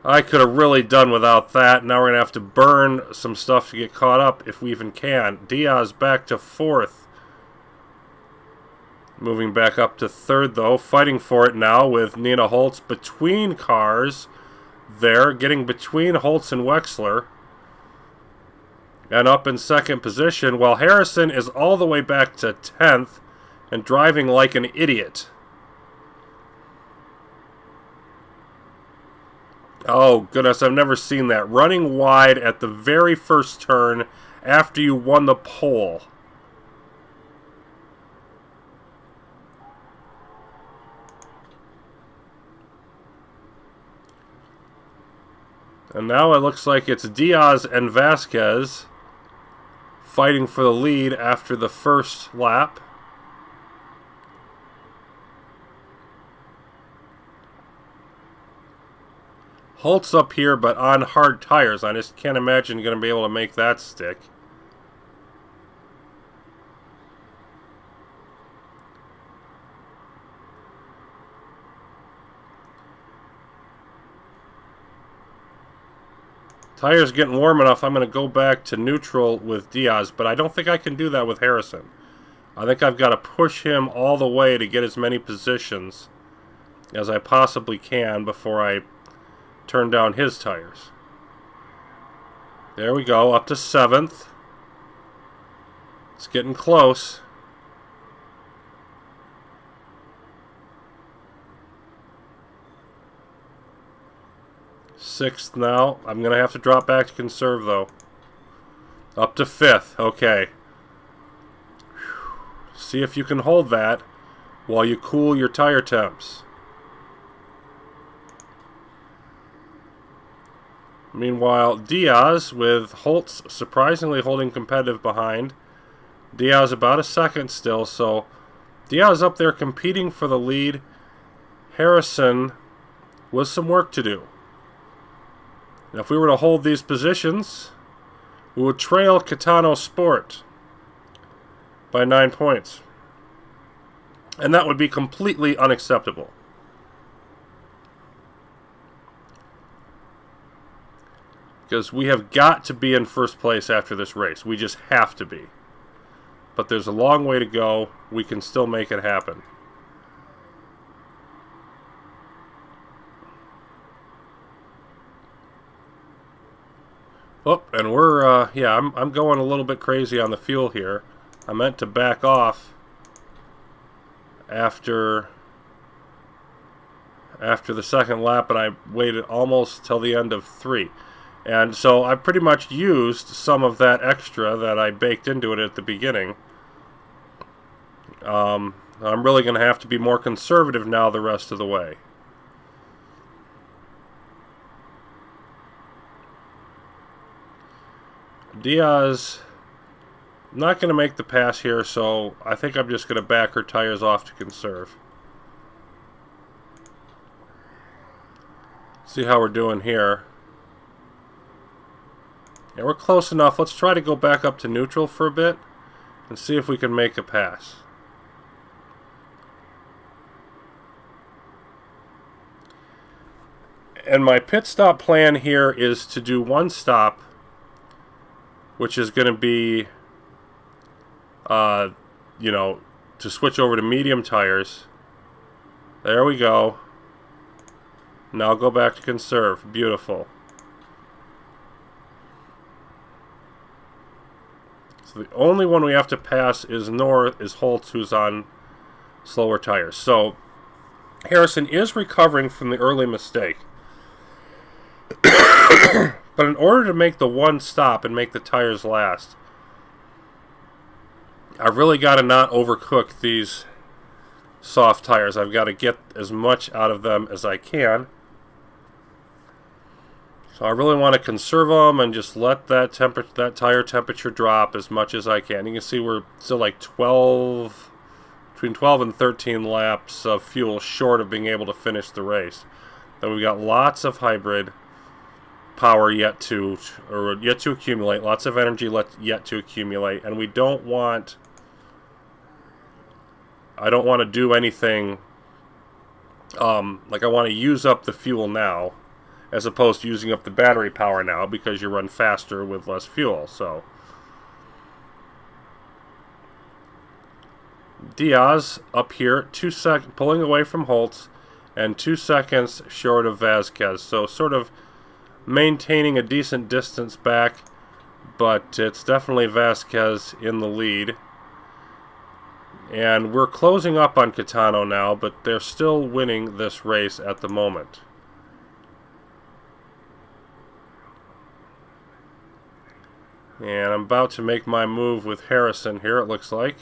I could have really done without that. Now we're going to have to burn some stuff to get caught up, if we even can. Diaz back to 4th. Moving back up to 3rd, though. Fighting for it now with Nina Holtz between cars there. Getting between Holtz and Wexler. And up in 2nd position, while Harrison is all the way back to 10th and driving like an idiot. Oh, goodness, I've never seen that. Running wide at the very first turn after you won the pole. And now it looks like it's Diaz and Vasquez fighting for the lead after the first lap. Holtz up here, but on hard tires. I just can't imagine going to be able to make that stick. Tires getting warm enough, I'm going to go back to neutral with Diaz, but I don't think I can do that with Harrison. I think I've got to push him all the way to get as many positions as I possibly can before I turn down his tires. There we go, up to 7th. It's getting close. Sixth now. I'm going to have to drop back to conserve, though. Up to 5th. Okay. Whew. See if you can hold that while you cool your tire temps. Meanwhile, Diaz, with Holtz surprisingly holding competitive behind. Diaz about a second still, so Diaz up there competing for the lead. Harrison with some work to do. Now, if we were to hold these positions, we would trail Catano Sport by 9 points. And that would be completely unacceptable. Because we have got to be in first place after this race. We just have to be. But there's a long way to go. We can still make it happen. Oh, and we're, yeah, I'm going a little bit crazy on the fuel here. I meant to back off after after the second lap, and I waited almost till the end of 3. And so I pretty much used some of that extra that I baked into it at the beginning. I'm really going to have to be more conservative now the rest of the way. Diaz not going to make the pass here, so I think I'm just going to back her tires off to conserve. See how we're doing here. Yeah, we're close enough. Let's try to go back up to neutral for a bit and see if we can make a pass. And my pit stop plan here is to do one stop, which is going to be, you know, to switch over to medium tires. There we go. Now go back to conserve. Beautiful. So the only one we have to pass is Holtz, who's on slower tires. So Harrison is recovering from the early mistake. But in order to make the one stop and make the tires last, I've really got to not overcook these soft tires. I've got to get as much out of them as I can. So I really want to conserve them and just let that tire temperature drop as much as I can. You can see we're still like between 12 and 13 laps of fuel short of being able to finish the race. Then we've got lots of hybrid power yet to accumulate, lots of energy yet to accumulate, and I don't want to do anything like I want to use up the fuel now as opposed to using up the battery power now, because you run faster with less fuel. So Diaz up here, pulling away from Holtz, and 2 seconds short of Vasquez. So sort of maintaining a decent distance back, but it's definitely Vasquez in the lead. And we're closing up on Catano now, but they're still winning this race at the moment. And I'm about to make my move with Harrison here, it looks like.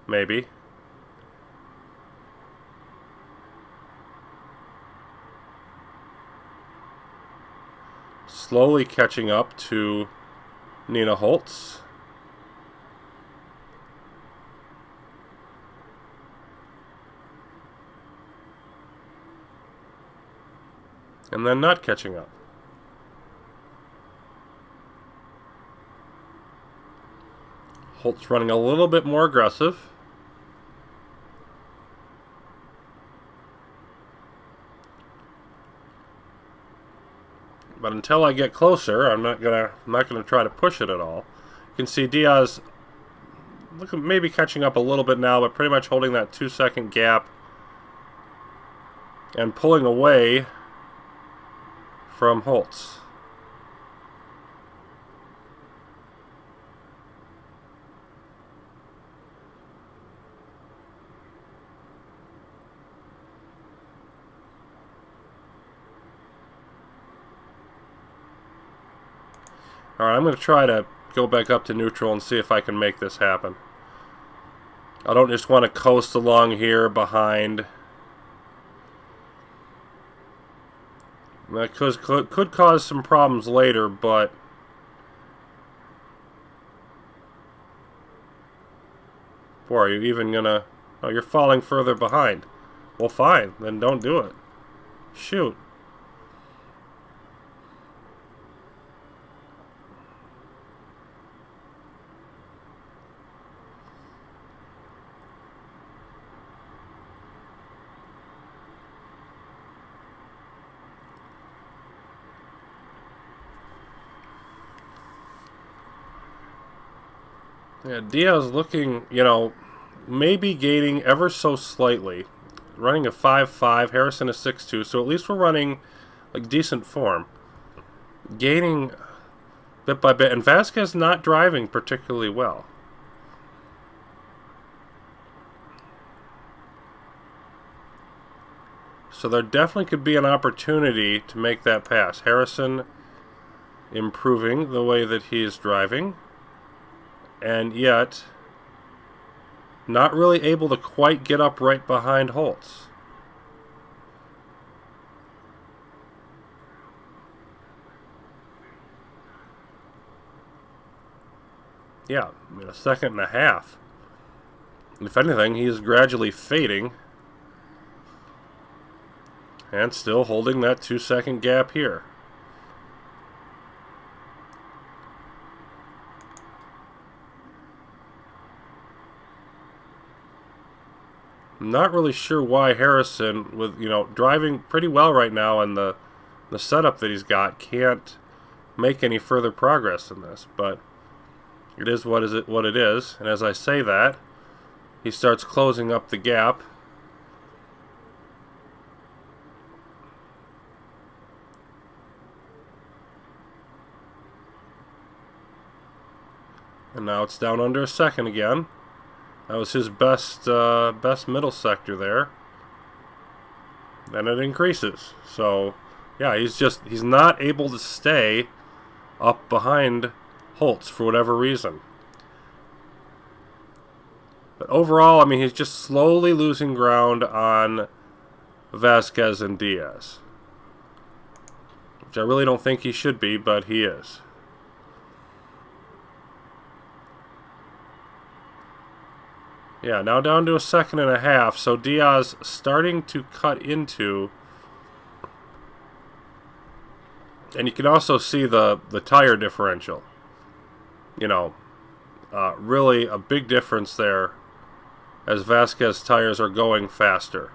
Maybe. Slowly catching up to Nina Holtz. And then not catching up. Holtz running a little bit more aggressive. But until I get closer, I'm not gonna try to push it at all. You can see Diaz maybe catching up a little bit now, but pretty much holding that 2-second gap and pulling away from Holtz. Alright, I'm going to try to go back up to neutral and see if I can make this happen. I don't just want to coast along here behind. That could cause some problems later, but boy, are you even gonna... Oh, you're falling further behind. Well, fine, then don't do it. Shoot. Yeah, Diaz looking, you know, maybe gaining ever so slightly. Running a 5.5, Harrison a 6.2, so at least we're running like decent form. Gaining bit by bit, and Vasquez not driving particularly well. So there definitely could be an opportunity to make that pass. Harrison improving the way that he's driving, and yet not really able to quite get up right behind Holtz. Yeah, I mean, a second and a half. If anything, he is gradually fading. And still holding that 2-second gap here. I'm not really sure why Harrison, with driving pretty well right now and the setup that he's got, can't make any further progress in this. But it is what it is. And as I say that, he starts closing up the gap. And now it's down under a second again. That was his best middle sector there. Then it increases. So, yeah, he's not able to stay up behind Holtz for whatever reason. But overall, I mean, he's just slowly losing ground on Vasquez and Diaz. Which I really don't think he should be, but he is. Yeah, now down to a second and a half, so Diaz starting to cut into, and you can also see the tire differential. Really a big difference there as Vasquez tires are going faster.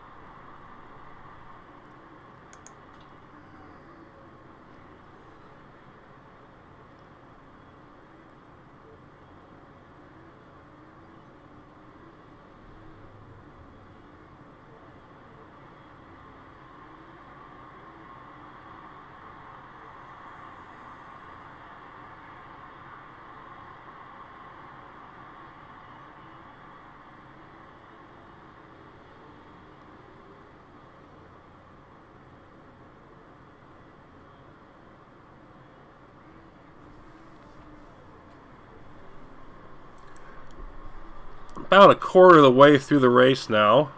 About a quarter of the way through the race now.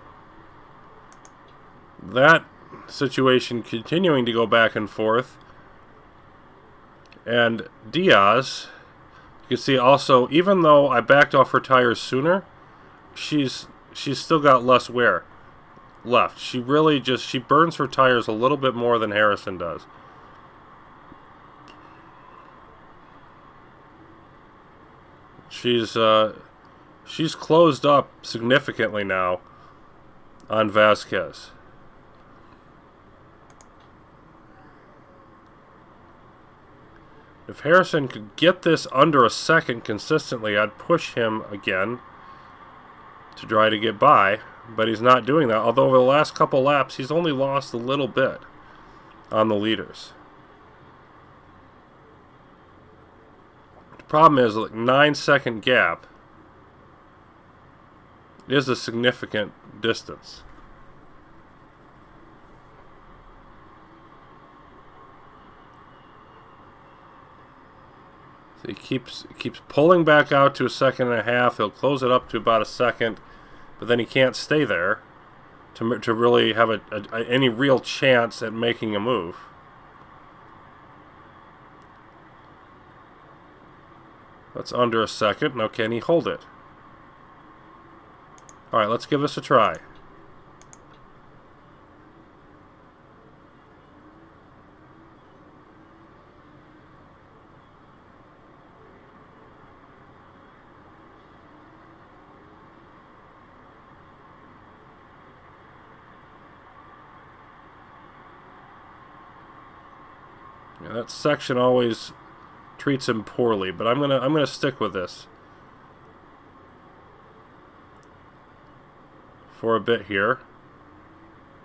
That situation continuing to go back and forth. And Diaz, you can see also, even though I backed off her tires sooner, she's still got less wear left. She burns her tires a little bit more than Harrison does. She's closed up significantly now on Vasquez. If Harrison could get this under a second consistently, I'd push him again to try to get by, but he's not doing that. Although over the last couple laps, he's only lost a little bit on the leaders. The problem is, like, 9-second gap is a significant distance. So he keeps pulling back out to a second and a half. He'll close it up to about a second, but then he can't stay there to really have any real chance at making a move. That's under a second. Now can he hold it? Alright, let's give this a try. Yeah, that section always treats him poorly, but I'm gonna stick with this for a bit here.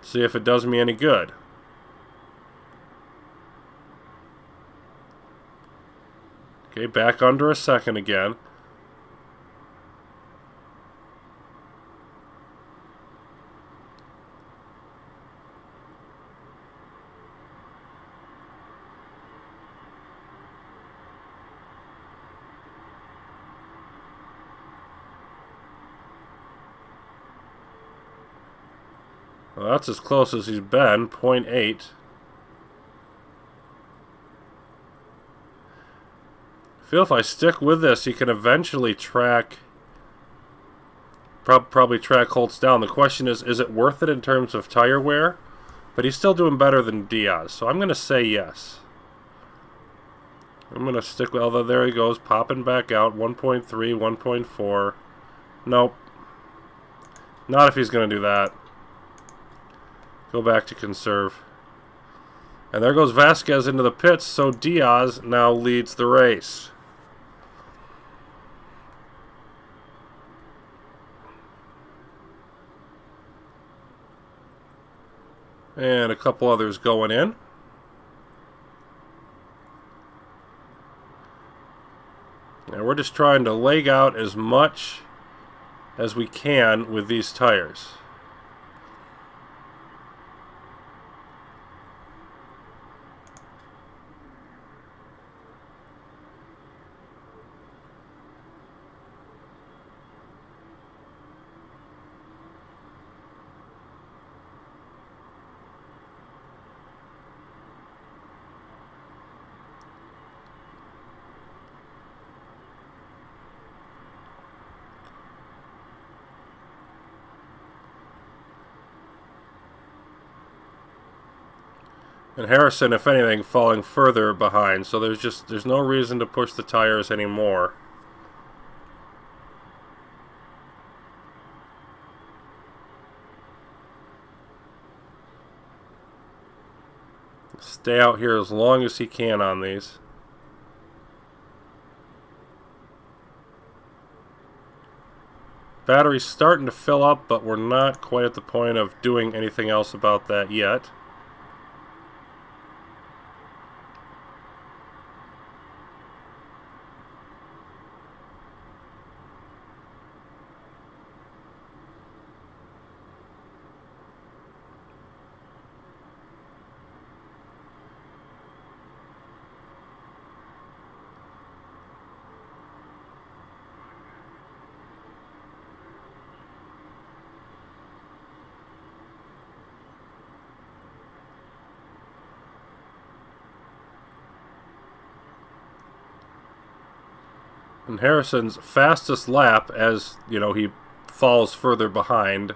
See if it does me any good. Okay, back under a second again. Well, that's as close as he's been, 0.8. I feel if I stick with this, he can eventually track, probably track Holtz down. The question is it worth it in terms of tire wear? But he's still doing better than Diaz, so I'm going to say yes. I'm going to stick with, although there he goes, popping back out, 1.3, 1.4. Nope. Not if he's going to do that. Go back to conserve. And there goes Vasquez into the pits, so Diaz now leads the race. And a couple others going in. And we're just trying to leg out as much as we can with these tires. And Harrison, if anything, falling further behind. So there's no reason to push the tires anymore. Stay out here as long as he can on these. Battery's starting to fill up, but we're not quite at the point of doing anything else about that yet. And Harrison's fastest lap, as you know, he falls further behind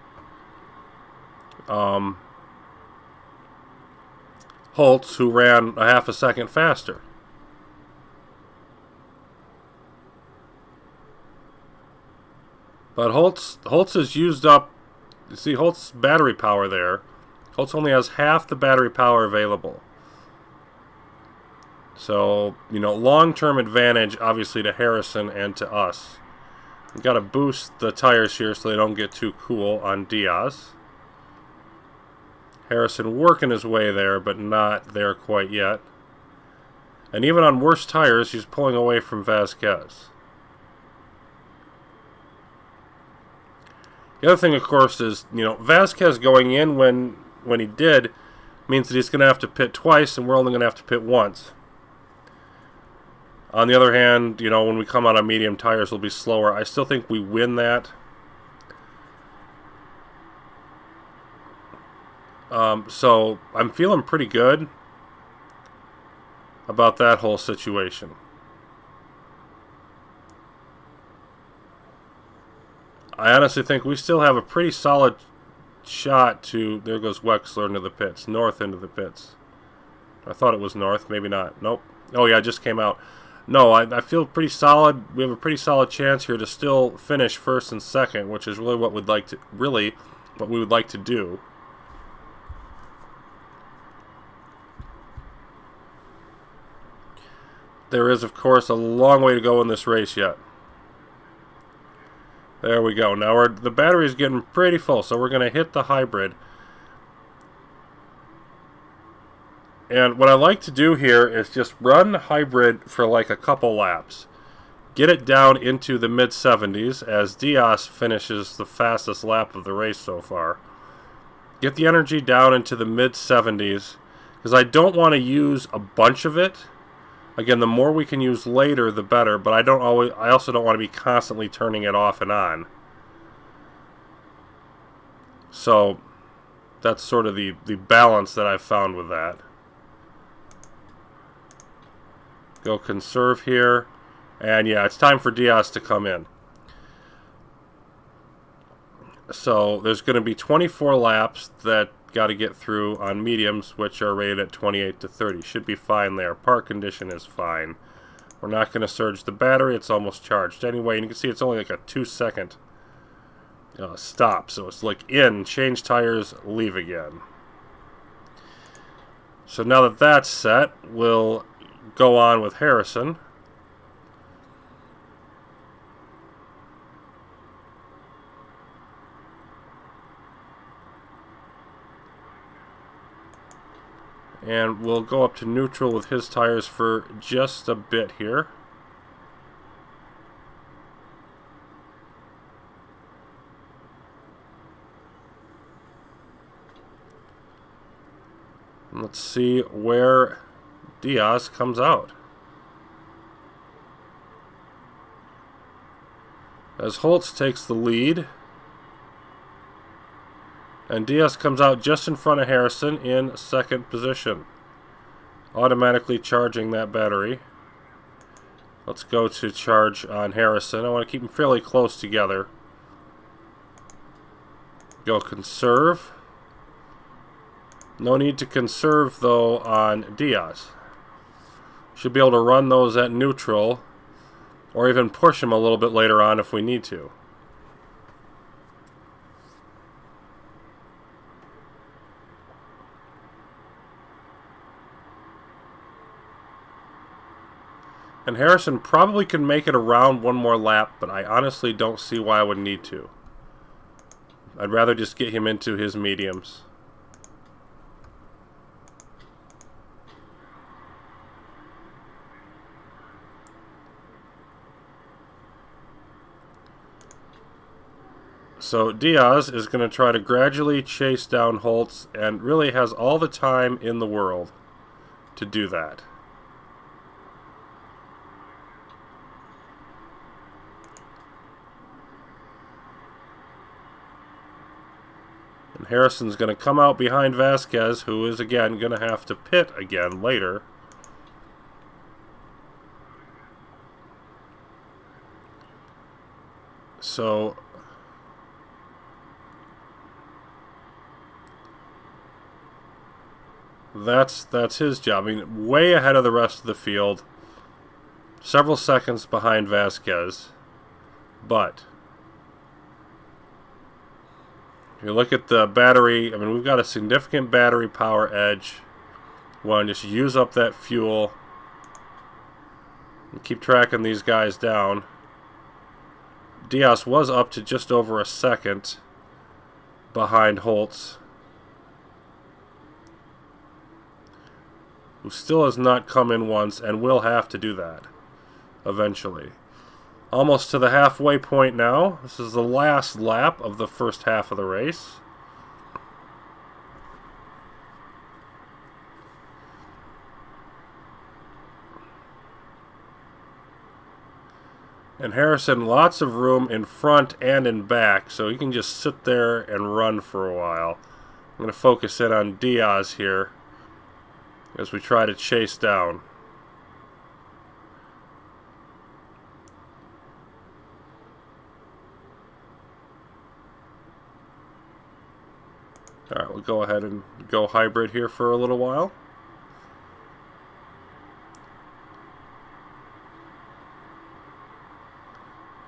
Holtz, who ran a half a second faster. But Holtz has used up, you see Holtz's battery power there. Holtz only has half the battery power available. So, you know, long-term advantage, obviously, to Harrison and to us. We've got to boost the tires here so they don't get too cool on Diaz. Harrison working his way there, but not there quite yet. And even on worse tires, he's pulling away from Vasquez. The other thing, of course, is, you know, Vasquez going in when he did means that he's going to have to pit twice, and we're only going to have to pit once. On the other hand, you know, when we come out on medium tires, we'll be slower. I still think we win that. So I'm feeling pretty good about that whole situation. I honestly think we still have a pretty solid shot to... There goes Wexler into the pits. North into the pits. I thought it was north. Maybe not. Nope. Oh, yeah, it just came out. No, I feel pretty solid. We have a pretty solid chance here to still finish first and second, which is really what we would like to do. There is, of course, a long way to go in this race yet. There we go. Now the battery is getting pretty full, so we're going to hit the hybrid. And what I like to do here is just run hybrid for like a couple laps. Get it down into the mid-70s as Diaz finishes the fastest lap of the race so far. Get the energy down into the mid-70s because I don't want to use a bunch of it. Again, the more we can use later, the better, but I also don't want to be constantly turning it off and on. So That's sort of the balance that I've found with that. Go conserve here. And yeah, it's time for Diaz to come in. So there's going to be 24 laps that got to get through on mediums, which are rated at 28 to 30. Should be fine there. Park condition is fine. We're not going to surge the battery. It's almost charged anyway. And you can see it's only like a 2-second stop. So it's like in, change tires, leave again. So now that that's set, we'll go on with Harrison. And we'll go up to neutral with his tires for just a bit here. And let's see where Diaz comes out. As Holtz takes the lead. And Diaz comes out just in front of Harrison in second position. Automatically charging that battery. Let's go to charge on Harrison. I want to keep them fairly close together. Go conserve. No need to conserve, though, on Diaz. Should be able to run those at neutral, or even push them a little bit later on if we need to. And Harrison probably can make it around one more lap, but I honestly don't see why I would need to. I'd rather just get him into his mediums. So Diaz is going to try to gradually chase down Holtz and really has all the time in the world to do that. And Harrison's going to come out behind Vasquez, who is again going to have to pit again later. So that's his job. I mean, way ahead of the rest of the field. Several seconds behind Vasquez. But if you look at the battery, I mean, we've got a significant battery power edge. We want to just use up that fuel and keep tracking these guys down. Diaz was up to just over a second behind Holtz, who still has not come in once and will have to do that eventually. Almost to the halfway point now. This is the last lap of the first half of the race. And Harrison, lots of room in front and in back, so he can just sit there and run for a while. I'm going to focus in on Diaz here as we try to chase down. Alright, we'll go ahead and go hybrid here for a little while.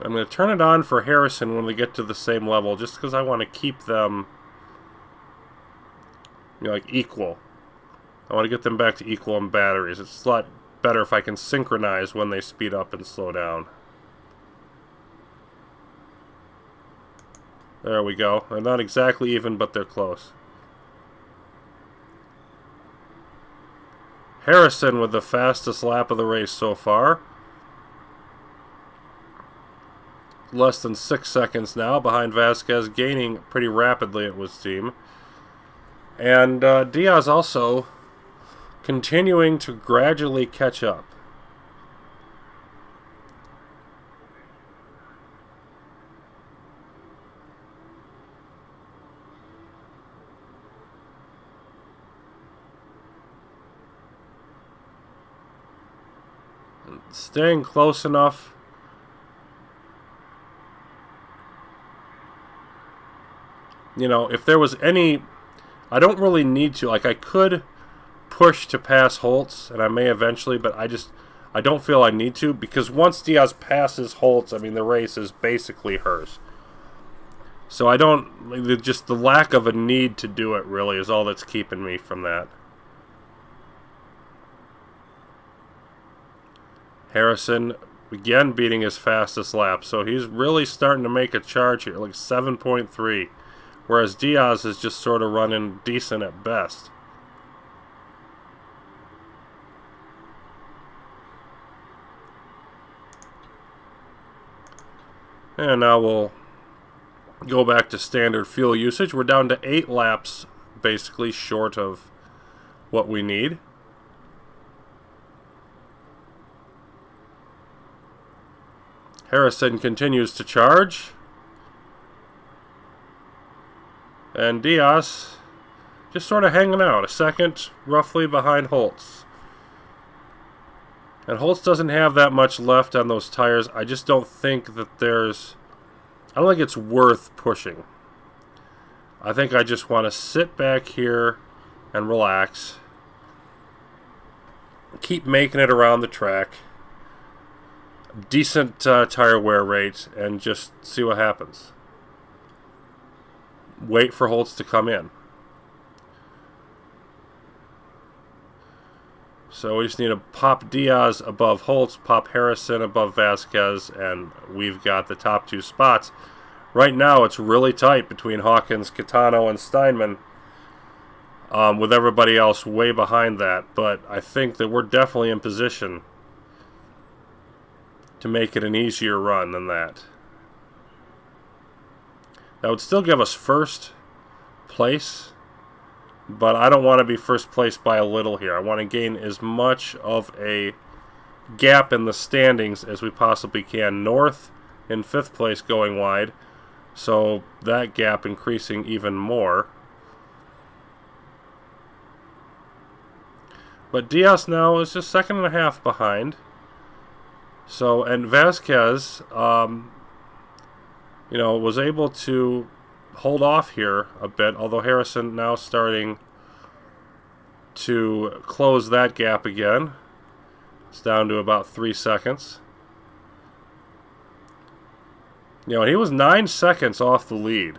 I'm going to turn it on for Harrison when we get to the same level, just because I want to keep them, you know, like equal. I want to get them back to equal in batteries. It's a lot better if I can synchronize when they speed up and slow down. There we go. They're not exactly even, but they're close. Harrison with the fastest lap of the race so far. Less than 6 seconds now behind Vasquez, gaining pretty rapidly, it would seem. And Diaz also continuing to gradually catch up. staying close enough. You know, if there was any... I don't really need to. Like, I could push to pass Holtz, and I may eventually, but I don't feel I need to, because once Diaz passes Holtz, I mean, the race is basically hers. So I don't... Just the lack of a need to do it, really, is all that's keeping me from that. Harrison, again, beating his fastest lap. So he's really starting to make a charge here, like 7.3. Whereas Diaz is just sort of running decent at best. And now we'll go back to standard fuel usage. We're down to 8 laps, basically, short of what we need. Harrison continues to charge. And Diaz just sort of hanging out, a second roughly behind Holtz. And Holtz doesn't have that much left on those tires. I just don't think that there's... I don't think it's worth pushing. I think I just want to sit back here and relax. Keep making it around the track. Decent tire wear rate, and just see what happens. Wait for Holtz to come in. So we just need to pop Diaz above Holtz, pop Harrison above Vasquez, and we've got the top 2 spots. Right now it's really tight between Hawkins, Catano, and Steinman, with everybody else way behind that. But I think that we're definitely in position to make it an easier run than that. That would still give us first place, but I don't want to be first place by a little here. I want to gain as much of a gap in the standings as we possibly can. North in 5th place going wide, so that gap increasing even more. But Diaz now is just 2.5 seconds behind. So, and Vasquez, you know, was able to hold off here a bit, although Harrison now starting to close that gap again. It's down to about 3 seconds. You know, and he was 9 seconds off the lead,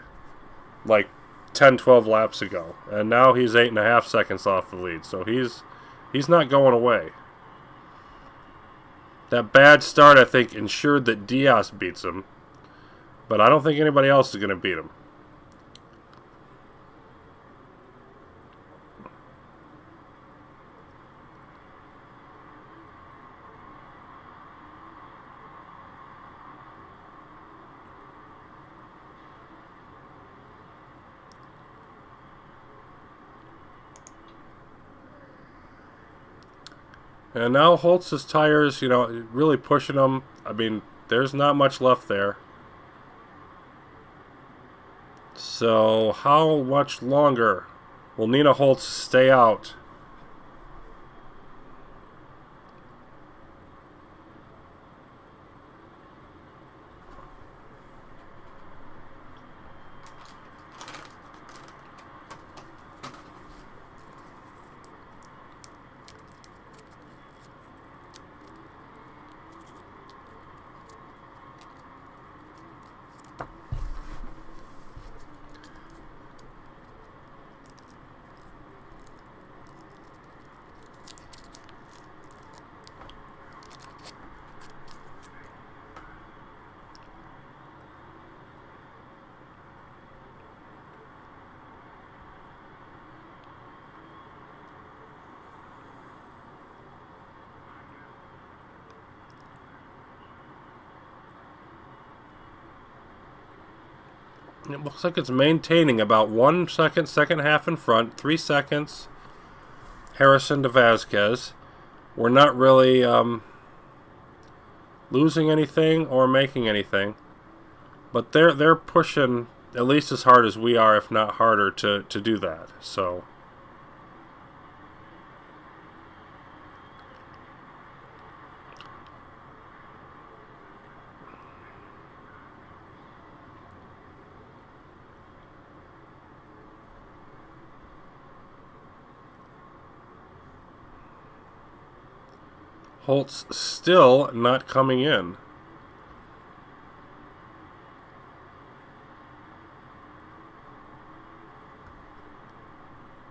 like 10, 12 laps ago. And now he's 8.5 seconds off the lead, so he's not going away. That bad start, I think, ensured that Diaz beats him. But I don't think anybody else is going to beat him. And now Holtz's tires, you know, really pushing them. I mean, there's not much left there. So, how much longer will Nina Holtz stay out? It looks like it's maintaining about 1 second, second half in front, 3 seconds. Harrison to Vasquez. We're not really losing anything or making anything, but they're pushing at least as hard as we are, if not harder, to do that. So. Holtz still not coming in.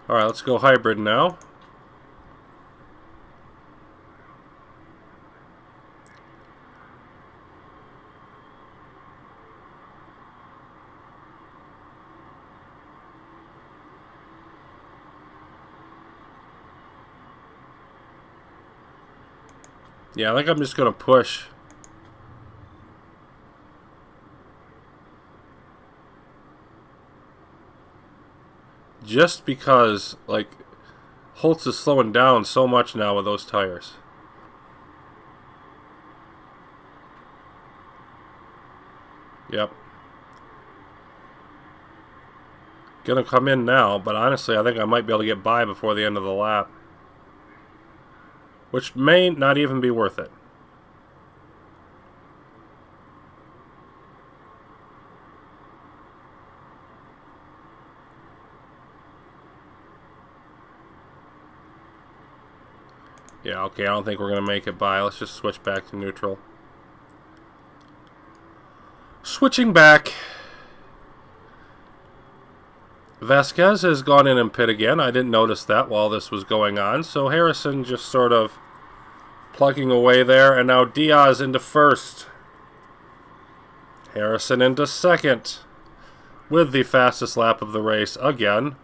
Alright, let's go hybrid now. Yeah, I think I'm just going to push. Just because, like, Holtz is slowing down so much now with those tires. Yep. Gonna come in now, but honestly, I think I might be able to get by before the end of the lap. Which may not even be worth it. Yeah, okay, I don't think we're going to make it by. Let's just switch back to neutral. Switching back. Vasquez has gone in and pit again. I didn't notice that while this was going on. So Harrison just sort of plugging away there. And now Diaz into first. Harrison into second. With the fastest lap of the race again.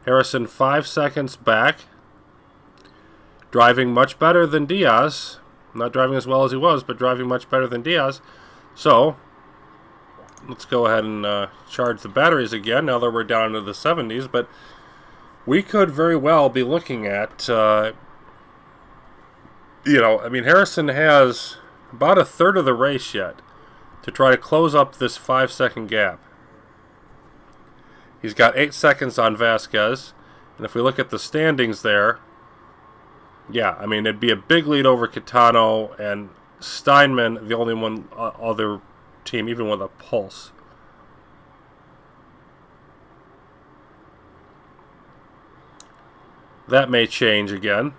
Harrison 5 seconds back. Driving much better than Diaz. Not driving as well as he was, but driving much better than Diaz. So, let's go ahead and charge the batteries again now that we're down into the 70s. But we could very well be looking at, Harrison has about a third of the race yet to try to close up this 5-second gap. He's got 8 seconds on Vasquez. And if we look at the standings there, yeah, I mean, it'd be a big lead over Kitano and Steinman, the only one other team, even with a pulse. That may change again.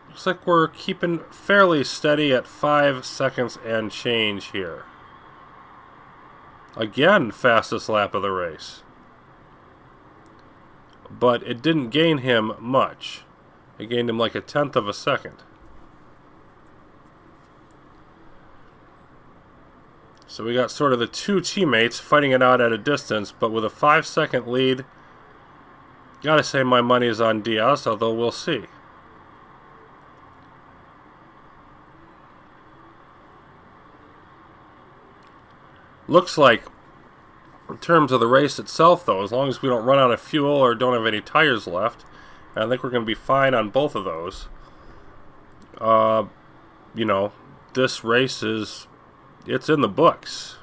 Looks like we're keeping fairly steady at 5 seconds and change here. Again, fastest lap of the race. But it didn't gain him much. It gained him like 1/10 of a second. So we got sort of the two teammates fighting it out at a distance, but with a 5-second lead. Gotta say my money is on Diaz, although we'll see. Looks like, in terms of the race itself, though, as long as we don't run out of fuel or don't have any tires left, and I think we're going to be fine on both of those. This race it's in the books.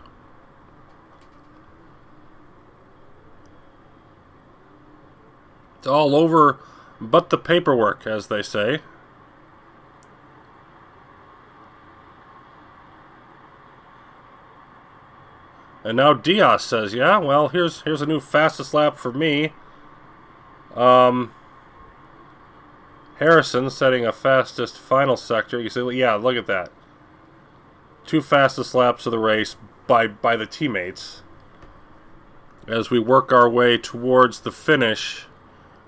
It's all over but the paperwork, as they say. And now Diaz says, yeah, well, here's a new fastest lap for me. Harrison setting a fastest final sector. You say, well, yeah, look at that. 2 fastest laps of the race by the teammates as we work our way towards the finish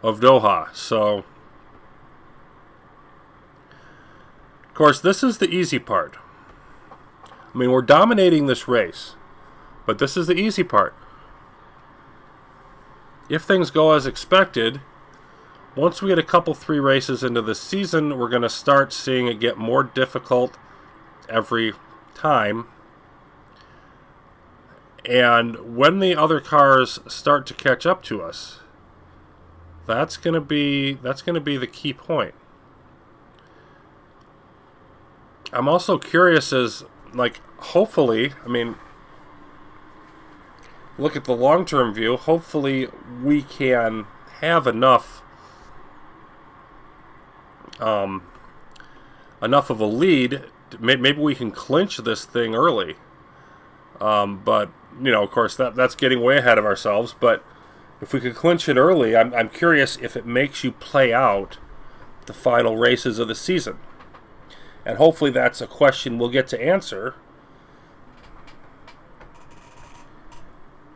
of Doha. So, of course, this is the easy part. I mean, we're dominating this race. But this is the easy part. If things go as expected, once we get a couple 3 races into the season, we're going to start seeing it get more difficult every time. And when the other cars start to catch up to us, that's going to be the key point. I'm also curious as, hopefully, look at the long-term view. Hopefully we can have enough of a lead. Maybe we can clinch this thing early. But, of course, that's getting way ahead of ourselves. But if we could clinch it early, I'm curious if it makes you play out the final races of the season. And hopefully that's a question we'll get to answer.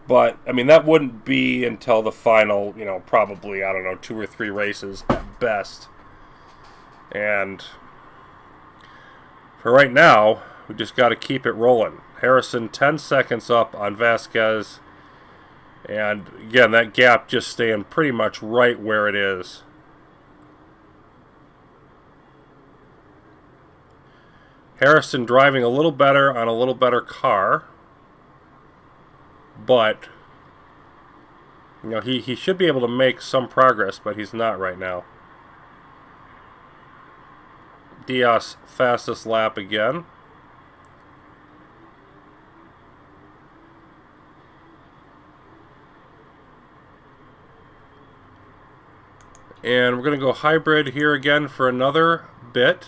But, I mean, that wouldn't be until the final, probably, 2 or 3 races at best. And for right now, we just got to keep it rolling. Harrison 10 seconds up on Vasquez. And, again, that gap just staying pretty much right where it is. Harrison driving a little better on a little better car. But, he should be able to make some progress, but he's not right now. Diaz fastest lap again. And we're going to go hybrid here again for another bit.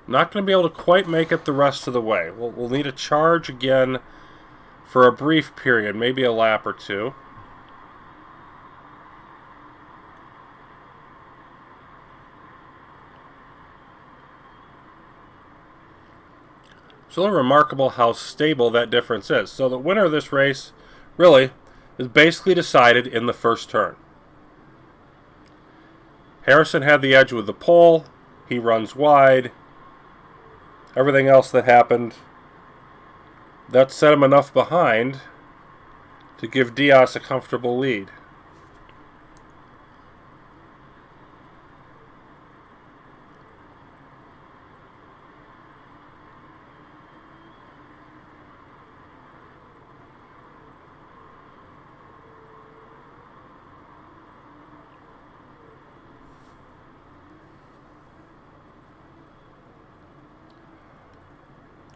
Not going to be able to quite make it the rest of the way. We'll need a charge again for a brief period, maybe a lap or two. It's really remarkable how stable that difference is. So the winner of this race, really, is basically decided in the first turn. Harrison had the edge with the pole. He runs wide. Everything else that happened, that set him enough behind to give Diaz a comfortable lead.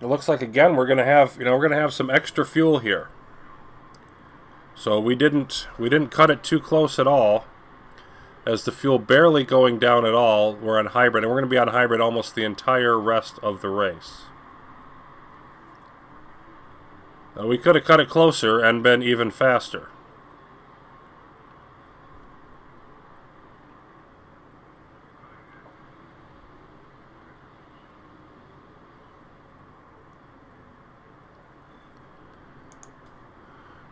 It looks like again we're gonna have some extra fuel here. So we didn't cut it too close at all, as the fuel barely going down at all. We're on hybrid, and we're gonna be on hybrid almost the entire rest of the race. Now, we could have cut it closer and been even faster.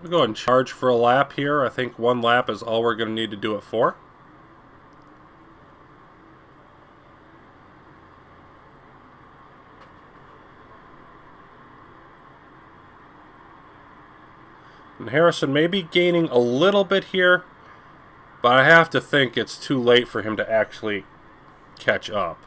We'll go ahead and charge for a lap here. I think 1 lap is all we're going to need to do it for. And Harrison may be gaining a little bit here, but I have to think it's too late for him to actually catch up.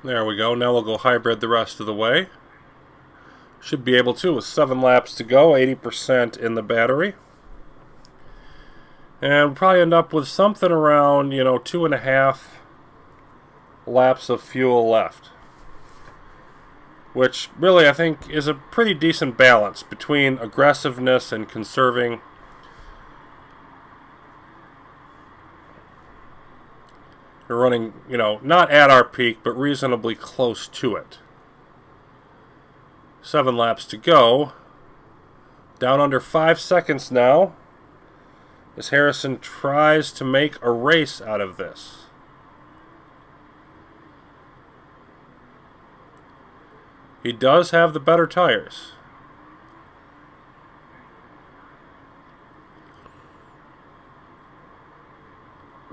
There we go. Now we'll go hybrid the rest of the way. Should be able to with 7 laps to go, 80% in the battery. And we'll probably end up with something around, 2.5 laps of fuel left. Which really I think is a pretty decent balance between aggressiveness and conserving. We're running, not at our peak, but reasonably close to it. 7 laps to go. Down under 5 seconds now, as Harrison tries to make a race out of this. He does have the better tires.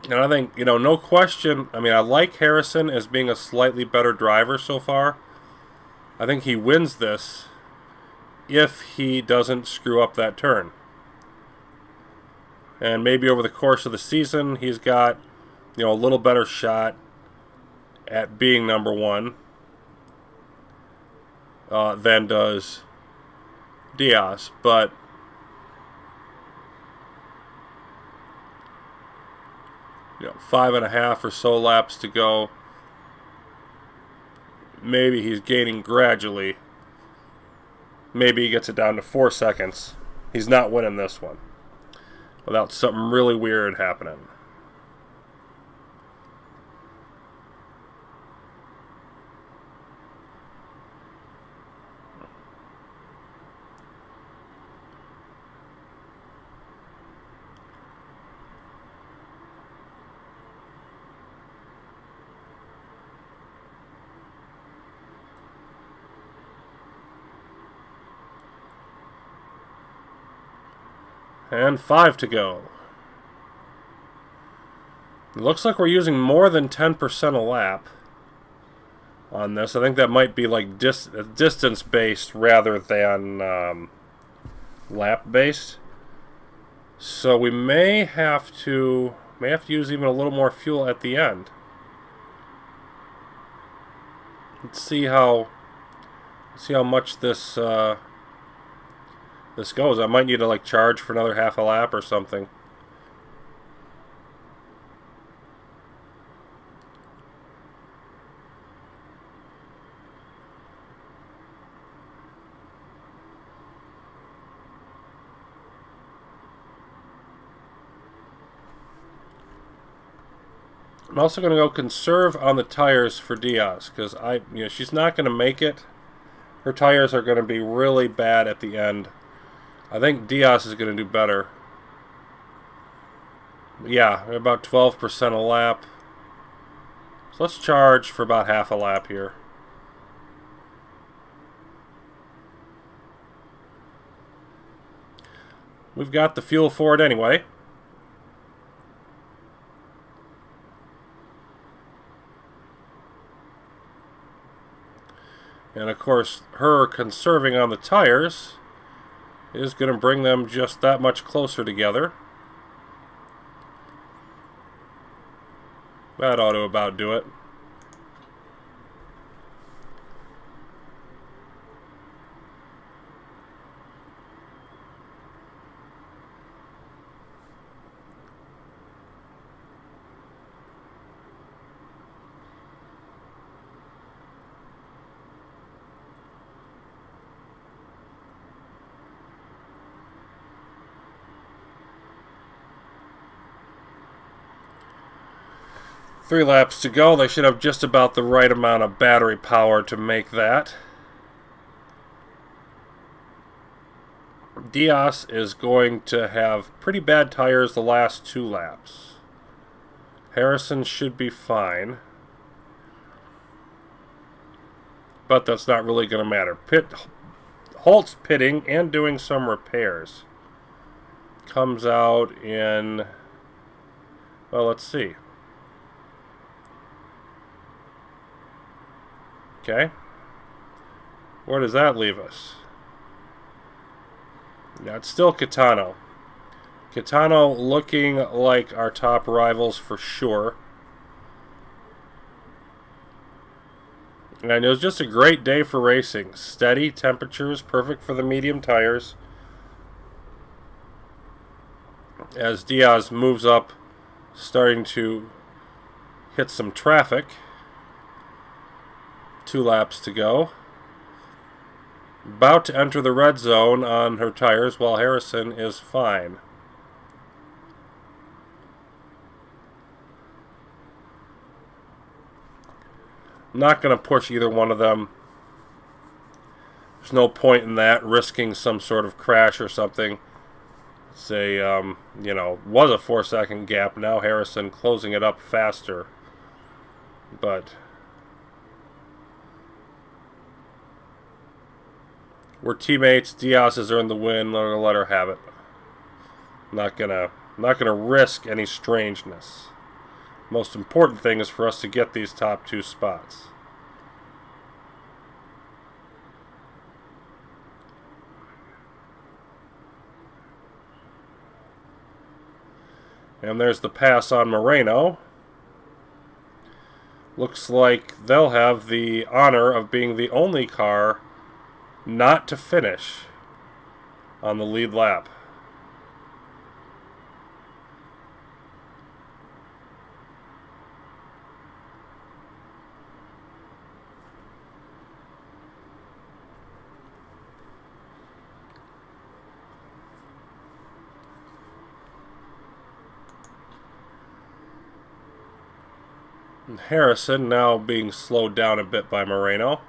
And I think, no question, I like Harrison as being a slightly better driver so far. I think he wins this if he doesn't screw up that turn. And maybe over the course of the season, he's got, a little better shot at being number one than does Diaz. But 5.5 or so laps to go. Maybe he's gaining gradually. Maybe he gets it down to 4 seconds. He's not winning this one without something really weird happening. And 5 to go. It looks like we're using more than 10% a lap on this. I think that might be like distance-based rather than lap-based. So we may have to use even a little more fuel at the end. Let's see how much this this goes. I might need to charge for another half a lap or something. I'm also going to go conserve on the tires for Diaz because she's not going to make it. Her tires are going to be really bad at the end. I think Diaz is going to do better. Yeah, about 12% a lap. So let's charge for about half a lap here. We've got the fuel for it anyway. And of course, her conserving on the tires is going to bring them just that much closer together. That ought to about do it. Three laps to go. They should have just about the right amount of battery power to make that. Diaz is going to have pretty bad tires the last 2 laps. Harrison should be fine. But that's not really going to matter. Holt's pitting and doing some repairs. Comes out in... well, let's see. Okay. Where does that leave us? Now it's still Kitano. Kitano looking like our top rivals for sure. And it was just a great day for racing. Steady temperatures, perfect for the medium tires. As Diaz moves up, starting to hit some traffic. 2 laps to go. About to enter the red zone on her tires while Harrison is fine. Not going to push either one of them. There's no point in that, risking some sort of crash or something. Say, was a 4-second gap. Now Harrison closing it up faster. But we're teammates. Diaz has earned the win. Let her have it. Not gonna risk any strangeness. Most important thing is for us to get these top 2 spots. And there's the pass on Moreno. Looks like they'll have the honor of being the only car not to finish on the lead lap. And Harrison now being slowed down a bit by Moreno.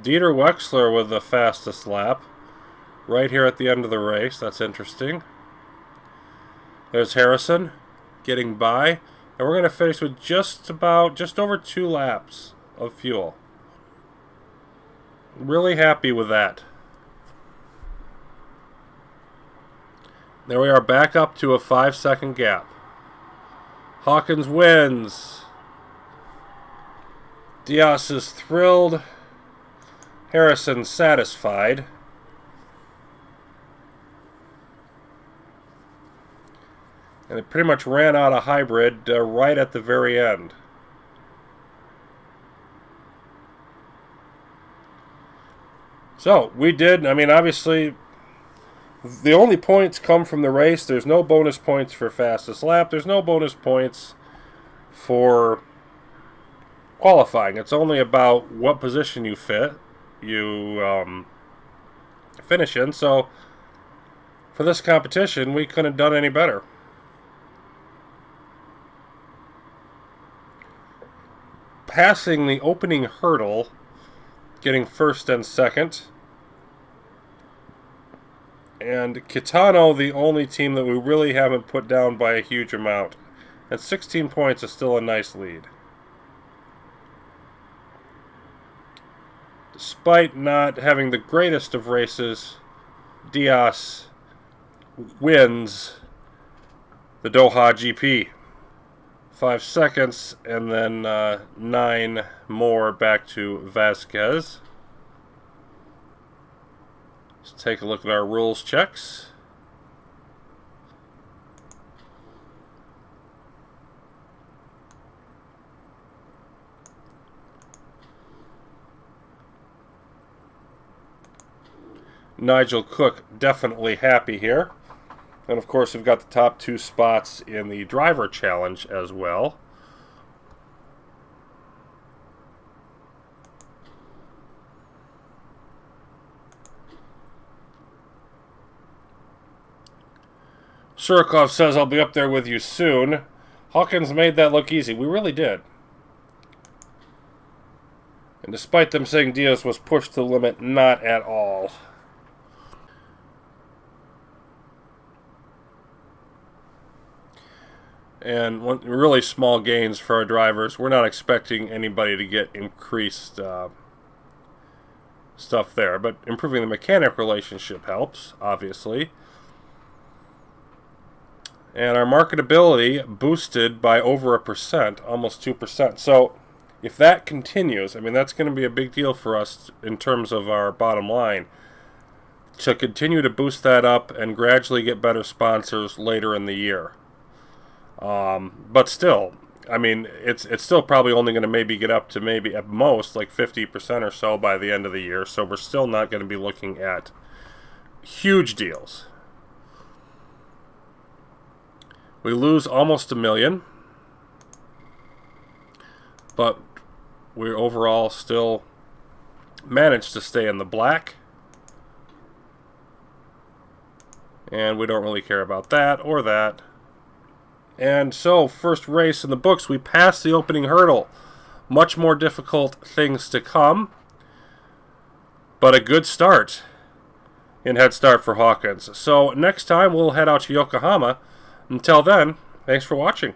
Dieter Wexler with the fastest lap right here at the end of the race. That's interesting. There's Harrison getting by, and we're going to finish with just over 2 laps of fuel. Really happy with that. There we are, back up to a 5-second gap. Hawkins wins. Diaz is thrilled. Harrison satisfied. And it pretty much ran out of hybrid right at the very end. So, we did, I mean, obviously, the only points come from the race. There's no bonus points for fastest lap. There's no bonus points for qualifying. It's only about what position you finish in. So, for this competition, we couldn't have done any better. Passing the opening hurdle, getting first and second. And Kitano, the only team that we really haven't put down by a huge amount. And 16 points is still a nice lead. Despite not having the greatest of races, Diaz wins the Doha GP. 5 seconds, and then 9 more back to Vasquez. Let's take a look at our rules checks. Nigel Cook definitely happy here. And of course, we've got the top 2 spots in the driver challenge as well. Surikov says, I'll be up there with you soon. Hawkins made that look easy. We really did. And despite them saying Diaz was pushed to the limit, not at all. And really small gains for our drivers. We're not expecting anybody to get increased stuff there. But improving the mechanic relationship helps, obviously. And our marketability boosted by over 1%, almost 2%. So if that continues, I mean, that's going to be a big deal for us in terms of our bottom line. To continue to boost that up and gradually get better sponsors later in the year. But still, I mean, it's still probably only going to maybe get up to maybe at most like 50% or so by the end of the year. So we're still not going to be looking at huge deals. We lose almost $1 million, but we overall still managed to stay in the black. And we don't really care about that or that. And so, first race in the books, we passed the opening hurdle. Much more difficult things to come, but a good start in Head Start for Hawkins. So next time we'll head out to Yokohama. Until then, thanks for watching.